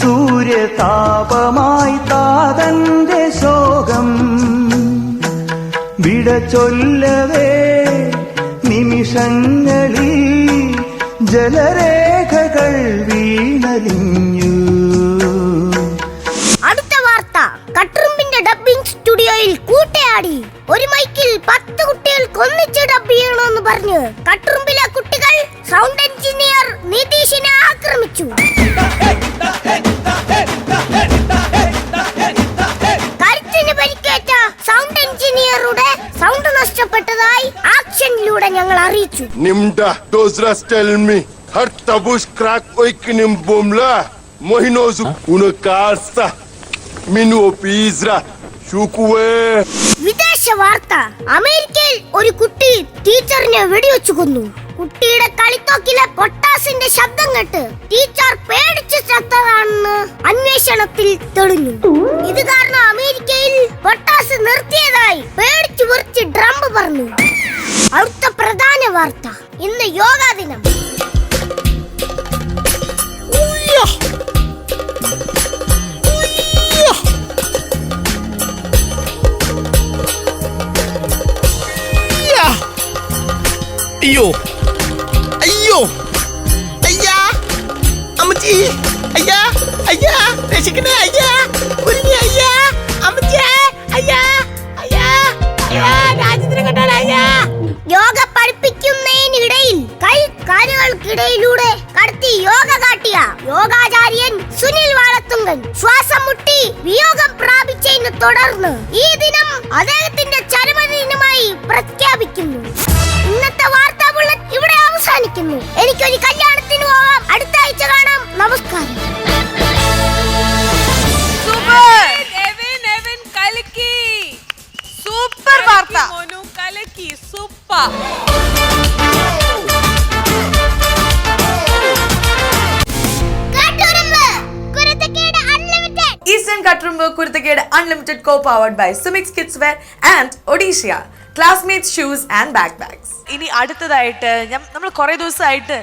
Speaker 11: സൂര്യതാപമായി താതന്റെ ശോകം വിട ചൊല്ലവേ നിമിഷങ്ങളിൽ ജലരേഖകൾ വീണലിഞ്ഞു.
Speaker 3: അടുത്ത വാർത്ത. കട്ടുറുമ്പിന്റെ ഡബ്ബിംഗ് സ്റ്റുഡിയോയിൽ കൂട്ടയാടി. ഒരു മൈക്കിൽ 10 കുട്ടികൾക്ക് ഒന്നിച്ച് ഡബ് ചെയ്യണമെന്ന് പറഞ്ഞ് കട്ടുറുമ്പിലെ കുട്ടികൾ സൗണ്ട് എഞ്ചിനീയർ നിതീഷിനെ ആക്രമിച്ചു. കരുത്തിന് പരിക്കേറ്റ സൗണ്ട് എഞ്ചിനീയറുടെ സൗണ്ട് നഷ്ടപ്പെട്ടതായി ആക്ഷനിലൂടെ ഞങ്ങൾ അറിയിച്ചു.
Speaker 1: Nimda dozras tell me har tabush crack oikinim bomla mohinozu unakasa minu pizra shukwe.
Speaker 3: വിദേശ വാർത്ത. അമേരിക്കയിൽ ഒരു കുട്ടി ടീച്ചറിനെ വെടിവെച്ചു കൊന്നു. കുട്ടിയുടെ കളിത്തോക്കിലെ പൊട്ടാസിന്റെ ശബ്ദം കേട്ട് ടീച്ചർ പേടിച്ച് ചത്തതാണെന്ന് അന്വേഷണത്തിൽ തെളിഞ്ഞു. ഇത് കാരണം അമേരിക്കയിൽ പൊട്ടാസ് നിർത്തിയതായി പേടിച്ചു വിറച്ച് ട്രംപ് പറഞ്ഞു. അടുത്ത പ്രധാന വാർത്ത. ഇന്ന് യോഗാ ദിനം.
Speaker 2: അയ്യോ അയ്യോ അയ്യാ അമ്മച്ചി അയ്യാ അയ്യാ രക്ഷിക്കണേ അയ്യാ കുരുങ്ങി അയ്യാ അമ്മച്ചി അയ്യാ അയ്യാ അയ്യാ രാജ്യത്തിന് കണ്ടാൽ അയ്യാ.
Speaker 3: യോഗ പഠിപ്പിക്കുന്നതിനിടയിൽ കാലുകൾക്കിടയിലൂടെ കടത്തി യോഗ കാട്ടിയ യോഗാചാര്യൻ സുനിൽ വാളത്തുങ്കൻ ശ്വാസം മുട്ടി വിയോഗം പ്രാപിച്ചതിനെ തുടർന്ന് ഈ ദിനം അദ്ദേഹത്തിന്റെ ചരമദിനമായി പ്രഖ്യാപിക്കുന്നു. ഇന്നത്തെ വാർത്താ ബുള്ളറ്റ് ഇവിടെ അവസാനിക്കുന്നു. എനിക്കൊരു കല്യാണത്തിന് പോവാം. അടുത്ത ആഴ്ച കാണാം. നമസ്കാരം.
Speaker 9: സൂപ്പർ വാർത്ത.
Speaker 10: സൂപ്പർ.
Speaker 3: കാട്ടുറുമ്പ് കുരുത്തക്കേട് unlimited.
Speaker 8: Eastern Katturumbu Kuruthakkedu unlimited co-powered by Sumix Kids Wear and Odisha. Classmates shoes and backpacks.
Speaker 9: ഇനി അടുത്തതായിട്ട് നമ്മൾ കുറെ ദിവസമായിട്ട്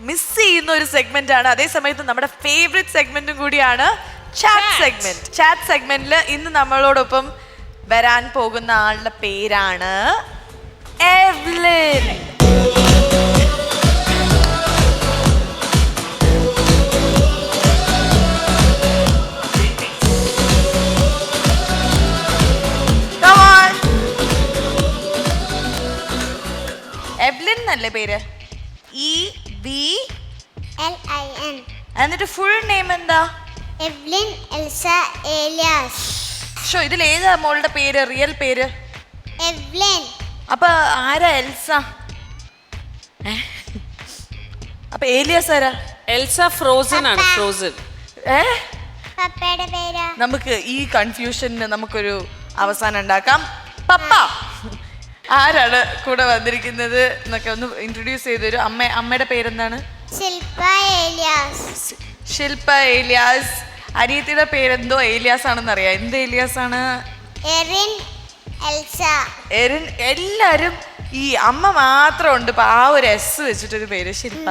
Speaker 9: മിസ് ചെയ്യുന്ന ഒരു സെഗ്മെന്റ് ആണ്, അതേ സമയത്ത് നമ്മുടെ ഫേവറേറ്റ് സെഗ്മെന്റും കൂടിയാണ് ചാറ്റ് സെഗ്മെന്റ്. ചാറ്റ് സെഗ്മെന്റിൽ ഇന്ന് നമ്മളോടൊപ്പം വരാൻ പോകുന്ന ആളുടെ പേരാണ് എവ്ലിൻ. എവ്ലിൻ എന്നല്ലേ പേര്?
Speaker 4: EVLIN.
Speaker 9: എന്നിട്ട് ഫുൾ നെയിം എന്താ?
Speaker 4: Evelyn Elsa Elias.
Speaker 9: ഇതിൽ ഏതാ മോളുടെ പേര്, റിയൽ പേര്?
Speaker 4: എവ്ലിൻ.
Speaker 9: അപ്പൊ ആരാ എൽസ? അപ്പൊ ഏലിയാസ് ആരാ?
Speaker 10: എൽസ ഫ്രോസൺ ആണ്, ഫ്രോസൺ.
Speaker 4: പപ്പയുടെ പേര്?
Speaker 9: നമുക്ക് ഈ കൺഫ്യൂഷന് നമുക്കൊരു അവസാനം ഉണ്ടാക്കാം. പപ്പ ആരാണ് കൂടെ വന്നിരിക്കുന്നത് എന്നൊക്കെ ഒന്ന് ഇൻട്രൊഡ്യൂസ് ചെയ്തൊരു. അമ്മയുടെ പേരെന്താണ്?
Speaker 4: ശില്പ ഏലിയാസ്.
Speaker 9: ശില്പ ഏലിയാസ്. അനിയത്തിയുടെ പേരെന്തോ ഏലിയാസ് ആണെന്ന് അറിയാം. എന്ത് ഏലിയാസ് ആണ്?
Speaker 4: Erin Elsa.
Speaker 9: എറിൻ. എല്ലാരും ഈ അമ്മ മാത്രം ഉണ്ട് ഇപ്പൊ ആ ഒരു എസ് വെച്ചിട്ടൊരു പേര് ശില്പ.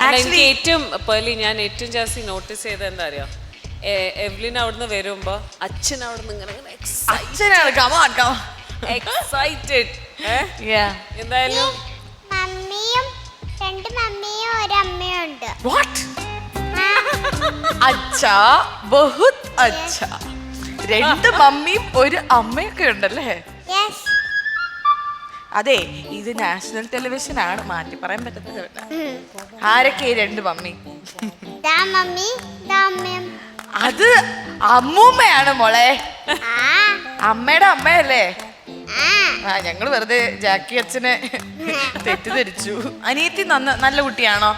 Speaker 10: എനിക്ക് ഏറ്റവും പേർലി ഞാൻ ഏറ്റവും ജാസ്തി നോട്ടീസ് ചെയ്ത എന്താ അറിയോ, എവ്ലിൻ അവിടുന്ന് വരുമ്പോ അച്ഛൻ അവിടുന്ന് ഇങ്ങനെ എക്സൈറ്റഡ്. എന്തായാലും
Speaker 4: മമ്മിയും 2 മമ്മിയും 1 അമ്മയും ഉണ്ട്.
Speaker 9: അച്ഛാ ബഹുത് അച്ഛാ. 2 മമ്മിയും 1 അമ്മയൊക്കെ ഉണ്ടല്ലേ? അതെ, ഇത് നാഷണൽ ടെലിവിഷൻ ആണ്, മാറ്റി പറയാൻ പറ്റത്തില്ല. ആരൊക്കെ 2 മമ്മി? അത് അമ്മൂമ്മയാണ് മോളെ, അമ്മയുടെ അമ്മയല്ലേ? ഞങ്ങള് വെറുതെ ജാക്കി അച്ഛനെ തെറ്റിദ്ധരിച്ചു. അനിയത്തി നല്ല കുട്ടിയാണോ?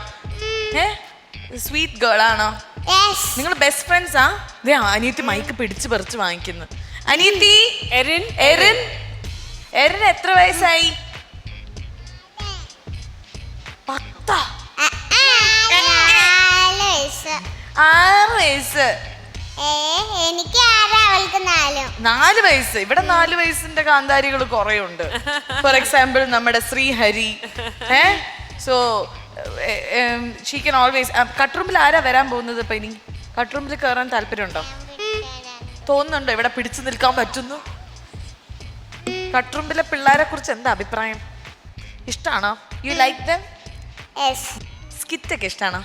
Speaker 9: സ്വീറ്റ് ഗേൾ ആണോ? നിങ്ങൾ ബെസ്റ്റ് ഫ്രണ്ട്സാ? അനിയത്തി മൈക്ക് പിടിച്ച് പറിച്ച് വാങ്ങിക്കുന്നു. അനിയത്തി എറിൻ എത്ര വയസ്സായി? 10. 6 വയസ്സ്.
Speaker 4: എനിക്ക് 6, അവൾക്ക് 4.
Speaker 9: 4 വയസ്സ്. ഇവിടെ 4 വയസ്സിന്റെ കാന്താരികൾ കുറെ ഉണ്ട്. ഫോർ എക്സാമ്പിൾ നമ്മുടെ Srihari. So she can always. കട്ട്റൂമിൽ ആരാ വരാൻ പോകുന്നത്? ഇപ്പൊ ഇനി കട്ട്റൂമിൽ കയറാൻ താല്പര്യമുണ്ടോ? തോന്നുന്നുണ്ടോ ഇവിടെ പിടിച്ചു നിൽക്കാൻ പറ്റുന്നു? കട്ട്റൂമിലെ പിള്ളേരെ കുറിച്ച് എന്താ അഭിപ്രായം? ഇഷ്ടാണോ? You like dum? സ്കിറ്റ് ഒക്കെ ഇഷ്ടാണോ?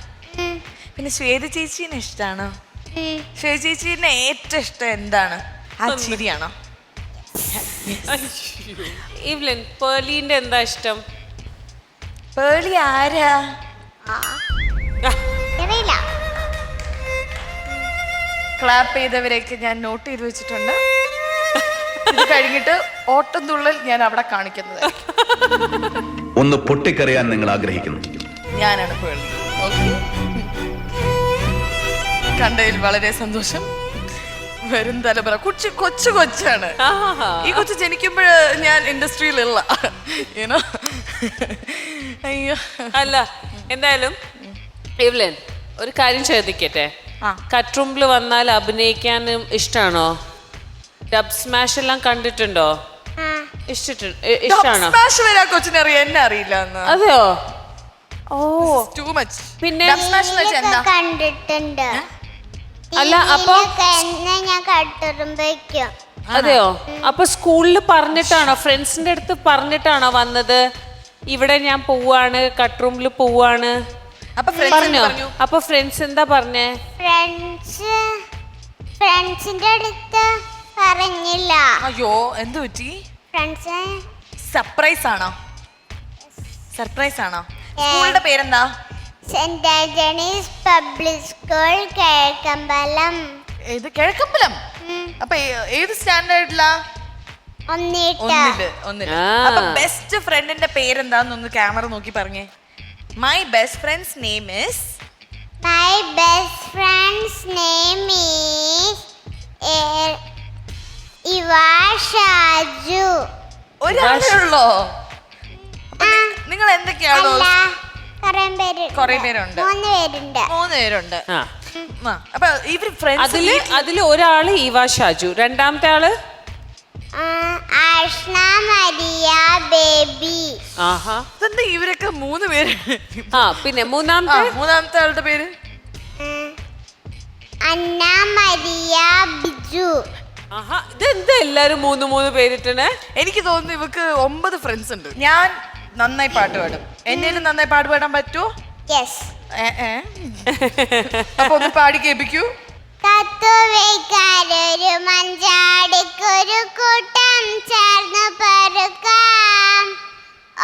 Speaker 9: പിന്നെ ശ്വേത ചേച്ചീനെ ഇഷ്ടാണോ? ശ്വേത ചേച്ചീനെ ഏറ്റവും ഇഷ്ടം എന്താണ്? ആ ചിരിയാണോ?
Speaker 10: ഇവ്ലിൻ, പേർലിന്റെ എന്താ ഇഷ്ടം?
Speaker 9: പേർലി ആരാ? ക്ലാപ്പ് ചെയ്തവരെയൊക്കെ ഞാൻ നോട്ട് ചെയ്ത് വെച്ചിട്ടുണ്ട്. ഇത് കഴിഞ്ഞിട്ട് ഓട്ടം തുള്ളൽ ഞാൻ അവിടെ കാണിക്കുന്നത്.
Speaker 12: ഒന്ന് പൊട്ടിക്കറിയാൻ നിങ്ങൾ ആഗ്രഹിക്കുന്നു.
Speaker 9: ഞാനാണ് പേർലി. കണ്ടതിൽ വളരെ സന്തോഷം. വരും തലമുറ കൊച്ചാണ്. ഈ കൊച്ചു ജനിക്കുമ്പോൾ ഞാൻ ഇൻഡസ്ട്രിയിലുള്ള അയ്യോ.
Speaker 10: അല്ല, എന്തായാലും ഇവ്ലിൻ ഒരു കാര്യം ചോദിക്കട്ടെ, കട്ട്റൂമിൽ വന്നാൽ അഭിനയിക്കാനും ഇഷ്ടാണോ? ഡബ് സ്മാഷ് എല്ലാം കണ്ടിട്ടുണ്ടോ? ഇഷ്ടാണോ?
Speaker 9: കൊച്ചിനറിയാം, എന്നെ അറിയില്ല.
Speaker 10: അതെയോ?
Speaker 9: പിന്നെ
Speaker 4: കണ്ടിട്ടുണ്ട്.
Speaker 10: അല്ല, അപ്പൊ
Speaker 4: ഞാൻ കട്ടുറുമ്പയ്ക്കും.
Speaker 10: അതെയോ? അപ്പൊ സ്കൂളിൽ പറഞ്ഞിട്ടാണോ, ഫ്രണ്ട്സിന്റെ അടുത്ത് പറഞ്ഞിട്ടാണോ വന്നത്? ഇവിടെ ഞാൻ പോവാണ്, കട്ട്റൂമിൽ പോവാണ് പറഞ്ഞോ? അപ്പൊ ഫ്രണ്ട്സ് എന്താ പറഞ്ഞേ?
Speaker 4: ഫ്രണ്ട്സിന്റെ അടുത്ത് പറഞ്ഞില്ല.
Speaker 9: അയ്യോ, എന്ത് പറ്റി?
Speaker 4: ഫ്രണ്ട്സ്
Speaker 9: സർപ്രൈസ് ആണോ? സ്കൂളിന്റെ പേരെന്താ?
Speaker 4: Saint Antony's public school, Kizhakkambalam.
Speaker 9: ഏത് കിഴക്കമ്പലം? അപ്പൊ ഏത് സ്റ്റാൻഡേർഡിലാ? 1. അപ്പൊ ബെസ്റ്റ് ഫ്രണ്ടിന്റെ പേരെന്താന്നൊന്ന് ക്യാമറ നോക്കി പറഞ്ഞേ. My best friend's name is
Speaker 4: ഇവാഷാജു.
Speaker 9: ഒരാളേ ഉള്ളോ? നിങ്ങൾ എന്തൊക്കെയാണോ?
Speaker 4: കുറെ പേരുണ്ട്.
Speaker 9: 3 പേരുണ്ട്. അപ്പൊ ഇവര് ഫ്രണ്ട്സ്
Speaker 10: അതില് ഒരാള് ഈവ ഷാജു, രണ്ടാമത്തെ ആള്
Speaker 4: ആഷ്ന മരിയ ബേബി.
Speaker 10: ആഹാ,
Speaker 9: ഇതെന്താ ഇവരൊക്കെ 3 പേര്?
Speaker 10: പിന്നെ മൂന്നാമത്തെ
Speaker 9: ആളുടെ പേര്
Speaker 4: അന്ന മരിയ ബിജു.
Speaker 10: ആഹാ, ഇതെന്താ എല്ലാരും 3 പേരിട്ടേ?
Speaker 9: എനിക്ക് തോന്നുന്നു ഇവക്ക് 9 ഫ്രണ്ട്സ് ഉണ്ട്. ഞാൻ നന്നായി പാട്ട് പാടും. എന്നേലും നന്നായി പാട്ട് പാടാൻ പറ്റുമോ?
Speaker 4: യെസ്.
Speaker 9: അപ്പൊ ഒന്ന് പാടി കേൾപ്പിക്കൂ.
Speaker 4: തത്വവേക്കാരൊരു മഞ്ചാടിക്കൊരു കൂട്ടം ചേർന്ന് പെറുക്കാം.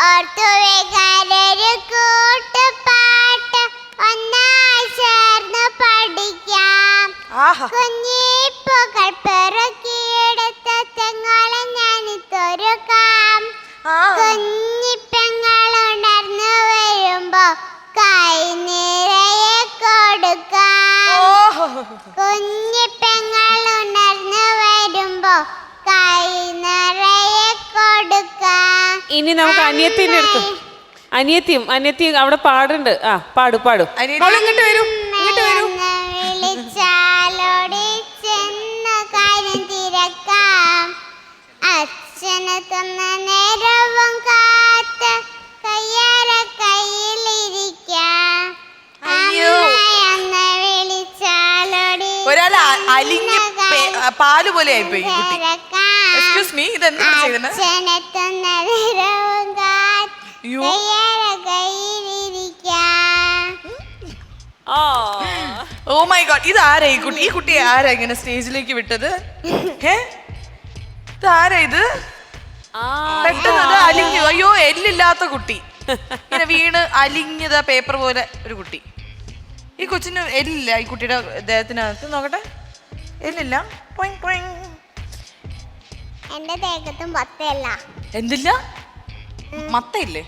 Speaker 4: ഓർത്തുവേക്കാരൊരു കൂട്ടുപാട്ട് ഒന്നായി ചേർന്ന് പഠിക്കാം. കുഞ്ഞിപ്പുകൾ പെറുക്കിയെടുത്ത തെങ്ങോളം ഞാനിത്തൊരുക്കാം. കുഞ്ഞിപ്പെങ്ങൾ ഉണർന്നു വരുമ്പോ കൈ നിറയെ കൊടുക്കാം. കുഞ്ഞിപ്പെങ്ങൾ ഉണർന്നു വരുമ്പോ കൈ നിറയെ കൊടുക്കാം.
Speaker 10: ഇനി നമുക്ക് അനിയത്തിന്റെ അടുത്ത് അനിയത്തി അവിടെ പാടുണ്ട്. പാടു
Speaker 9: ഇങ്ങോട്ട് വരൂ.
Speaker 4: വിളിച്ചാലോടി ചെന്ന് കാര്യം തിരക്കാം. അച്ഛനെ തന്ന നേരവും കാത്ത് കയ്യാറ കയ്യിലിരിക്കാം. അമ്മയെന്ന് വിളിച്ചാലോടി
Speaker 9: ഒരാൾ അലിഞ്ഞ് പാല് പോലെ ആയിപ്പോയി കുട്ടി. എക്സ്ക്യൂസ് മീ, ഇതെന്താ ചെയ്യുന്നത്?
Speaker 4: അച്ഛനെ തന്ന നേരവും കാത്ത് കയ്യാറ കയ്യിലിരിക്കാം.
Speaker 9: ഓ മൈ ഗോഡ്, ഇത് ആരാ ഈ കുട്ടി? ഈ കുട്ടി ആരാ ഇങ്ങനെ സ്റ്റേജിലേക്ക് വിട്ടത്? ഇത് ആരാ ഇത്? പെട്ടെന്ന് അലിഞ്ഞു. അയ്യോ, എല്ലില്ലാത്ത കുട്ടി ഇങ്ങനെ വീണ് അലിഞ്ഞതാ പേപ്പർ പോലെ ഒരു കുട്ടി. ഈ കൊച്ചിന് എല്ലില്ല. ഈ കുട്ടിയുടെ ദേഹത്തിനകത്ത് നോക്കട്ടെ, എല്ലില്ല.
Speaker 4: എന്റെ ദേഹത്തും മത്തയല്ല.
Speaker 9: എന്തില്ല? മത്തയില്ലേ?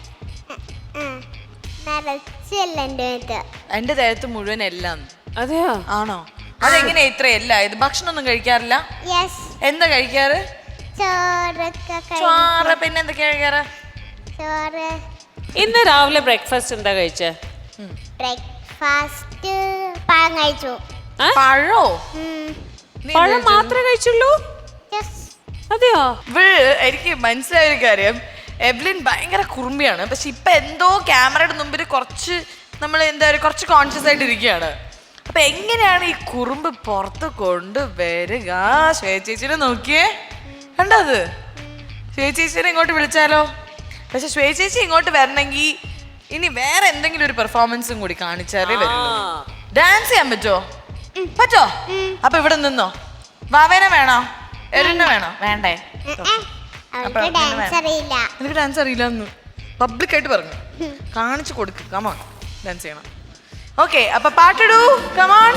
Speaker 4: എന്റെ
Speaker 9: ദേഹത്ത് മുഴുവൻ എല്ലാം.
Speaker 10: അതെയോ?
Speaker 9: ആണോ? അതെങ്ങനെ ഇത്ര എല്ലാം? ഇത് ഭക്ഷണം ഒന്നും കഴിക്കാറില്ല? എന്താ കഴിക്കാറ്? ചോറ്. പിന്നെ എന്തൊക്കെയാ കഴിക്കാറ്?
Speaker 4: ചോറ്.
Speaker 10: ഇന്ന് രാവിലെ ബ്രേക്ക്ഫാസ്റ്റ് എന്താ കഴിച്ചേ?
Speaker 4: ബ്രേക്ക്ഫാസ്റ്റ് പഴം കഴിച്ചു.
Speaker 9: പഴോ?
Speaker 10: പഴം മാത്രമേ കഴിച്ചുള്ളൂ? അതെയോ?
Speaker 9: എനിക്ക് മനസ്സിലായ ഒരു കാര്യം, എവ്ലിൻ ഭയങ്കര കുറുമ്പിയാണ്. പക്ഷെ ഇപ്പൊ എന്തോ ക്യാമറയുടെ മുമ്പിൽ കുറച്ച് നമ്മൾ കുറച്ച് കോൺഷ്യസ് ആയിട്ട് ഇരിക്കുകയാണ്. അപ്പൊ എങ്ങനെയാണ് ഈ കുറുമ്പ് പുറത്ത് കൊണ്ടുവരിക? ശ്വേത ചേച്ചിനെ നോക്കിയേ, കണ്ടത്? ശ്വേത ചേച്ചിനെ ഇങ്ങോട്ട് വിളിച്ചാലോ? പക്ഷെ ശ്വേത ചേച്ചി ഇങ്ങോട്ട് വരണമെങ്കിൽ ഇനി വേറെ എന്തെങ്കിലും ഒരു പെർഫോമൻസും കൂടി കാണിച്ചാലേ വരുള്ളൂ. ഡാൻസ് ചെയ്യാൻ പറ്റോ? അപ്പൊ ഇവിടെ നിന്നോ. വാവേനെ വേണോ? എറിനെ വേണോ? വേണ്ടേ? എനിക്ക് ഡാൻസ് അറിയില്ല എന്ന് പബ്ലിക് ആയിട്ട് പറഞ്ഞു. കാണിച്ചു കൊടുക്ക്. കമോൺ, ഡാൻസ് ചെയ്യണം. ഓക്കെ, അപ്പൊ പാട്ടിടൂ. കമോൺ.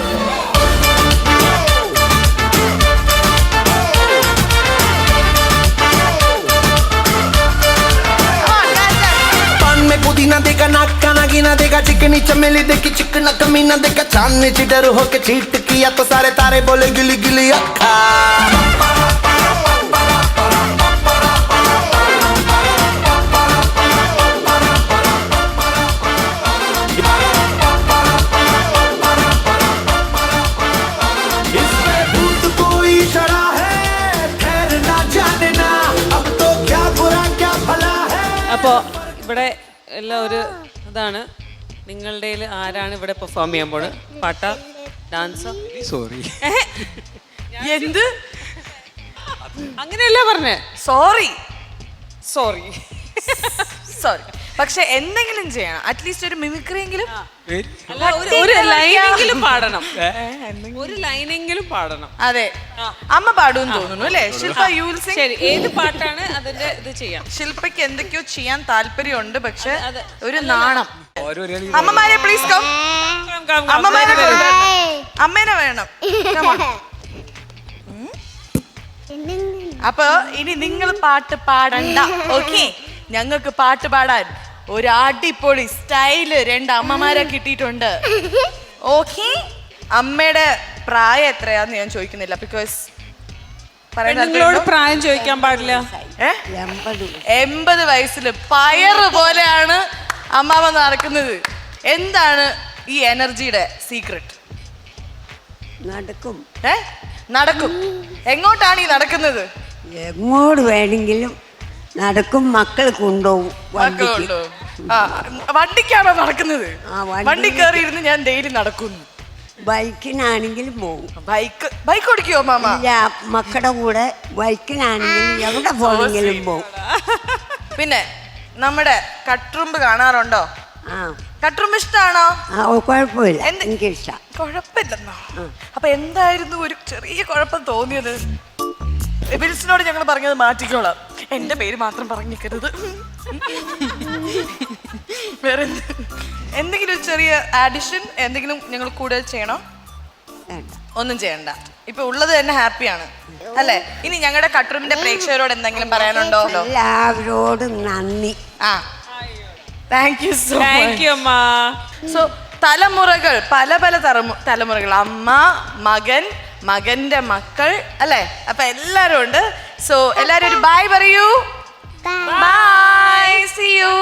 Speaker 11: पुदीना देखा, नाका नागिना देखा, चिकनी चमेली देखी, चिकना कमीना देखा, चांद ने चिडर होके चीट किया तो सारे तारे बोले गिली गिली अक्खा. इसमें भूत कोई चढ़ा है, खैर ना जाने ना, अब तो क्या बुरा क्या भला है.
Speaker 10: അപ്പോ ഇവിടെ എല്ലാം ഒരു ഇതാണ്. നിങ്ങളുടെ ആരാണ് ഇവിടെ പെർഫോം ചെയ്യാൻ പോണ്? പാട്ടാ, ഡാൻസോ?
Speaker 13: സോറി,
Speaker 9: എന്ത്?
Speaker 10: അങ്ങനെയല്ല പറഞ്ഞേ.
Speaker 9: സോറി. പക്ഷെ എന്തെങ്കിലും ചെയ്യണം. അറ്റ്ലീസ്റ്റ് ഒരു മിമിക്രി എങ്കിലും.
Speaker 10: ഒരു ലൈനെങ്കിലും പാടണം. ഒരു ലൈനെങ്കിലും പാടണം.
Speaker 9: അതെ, അമ്മ പാടുമെന്ന് തോന്നുന്നു അല്ലേ? ശില്പ, യു വിൽ സിംഗ്.
Speaker 10: ശരി, ഏത് പാട്ടാണ് അതിന്റെ ഇത് ചെയ്യാം?
Speaker 9: ശില്പയ്ക്ക് എന്തൊക്കെയോ ചെയ്യാൻ താല്പര്യമുണ്ട്, പക്ഷെ ഒരു നാണം. അമ്മമാരെ പ്ലീസ് കം. അമ്മമാരെ അമ്മേനെ വേണം. അപ്പൊ ഇനി നിങ്ങൾ പാട്ട് പാടണ്ട. ഓക്കെ, ഞങ്ങൾക്ക് പാട്ട് പാടാൻ ഒരു അടിപൊളി സ്റ്റൈല് 2 അമ്മമാരെ കിട്ടിയിട്ടുണ്ട്. ഓക്കെ, അമ്മയുടെ പ്രായം എത്രയാന്ന് ഞാൻ ചോദിക്കുന്നില്ല. ബിക്കോസ്
Speaker 10: നിങ്ങളോട് പ്രായം ചോദിക്കാൻ പാടില്ല.
Speaker 9: 80 വയസ്സിൽ പയറ് പോലെയാണ് അമ്മാവ നടക്കുന്നത്. എന്താണ് ഈ എനർജിയുടെ സീക്രട്ട്?
Speaker 14: നടക്കും.
Speaker 9: നടക്കും. എങ്ങോട്ടാണ് ഈ നടക്കുന്നത്?
Speaker 14: എങ്ങോട്ട് വേണമെങ്കിലും നടക്കും. മക്കൾ കൊണ്ടുപോകും.
Speaker 9: വണ്ടിക്കാണോ നടക്കുന്നത്? വണ്ടി കയറി ഇരുന്ന് ഞാൻ ഡെയിലി നടക്കുന്നു.
Speaker 14: ബൈക്കിനാണെങ്കിലും പോകും.
Speaker 9: ബൈക്ക് ഓടിക്കുവോ മാമ?
Speaker 14: മക്കളുടെ കൂടെ ബൈക്കിനാണെങ്കിലും എവിടെ പോണെങ്കിലും പോകും.
Speaker 9: പിന്നെ നമ്മുടെ കട്ടുറുമ്പ് കാണാറുണ്ടോ? കട്ടുറുമ്പ് ഇഷ്ടാണോ?
Speaker 14: കുഴപ്പമില്ല, എനിക്കിഷ്ടം.
Speaker 9: കുഴപ്പമില്ലെന്നോ? അപ്പൊ എന്തായിരുന്നു ഒരു ചെറിയ കുഴപ്പം തോന്നിയത്? എബിൽസിനോട് ഞങ്ങൾ പറഞ്ഞത് മാറ്റിക്കോളാം, എന്റെ പേര് മാത്രം പറഞ്ഞിരിക്കരുത്. വേറെ എന്തെങ്കിലും ഒരു ചെറിയ ആഡിഷൻ എന്തെങ്കിലും ഞങ്ങൾ കൂടുതൽ ചെയ്യണോ? ഒന്നും ചെയ്യണ്ട, ഇപ്പൊ ഉള്ളത് തന്നെ ഹാപ്പിയാണ് അല്ലേ? ഇനി ഞങ്ങളുടെ കട്ടുറുമ്പിന്റെ പ്രേക്ഷകരോട് എന്തെങ്കിലും പറയാനുണ്ടോ?
Speaker 14: എല്ലാവരോടും നന്ദി.
Speaker 9: Thank you so much. So തലമുറകൾ, പല പല തലമുറകൾ, അമ്മ, മകൻ, മകന്റെ മക്കൾ അല്ലേ? അപ്പൊ എല്ലാരും ഉണ്ട്. സോ എല്ലാരും ഒരു ബൈ പറയൂ. Bye, see U.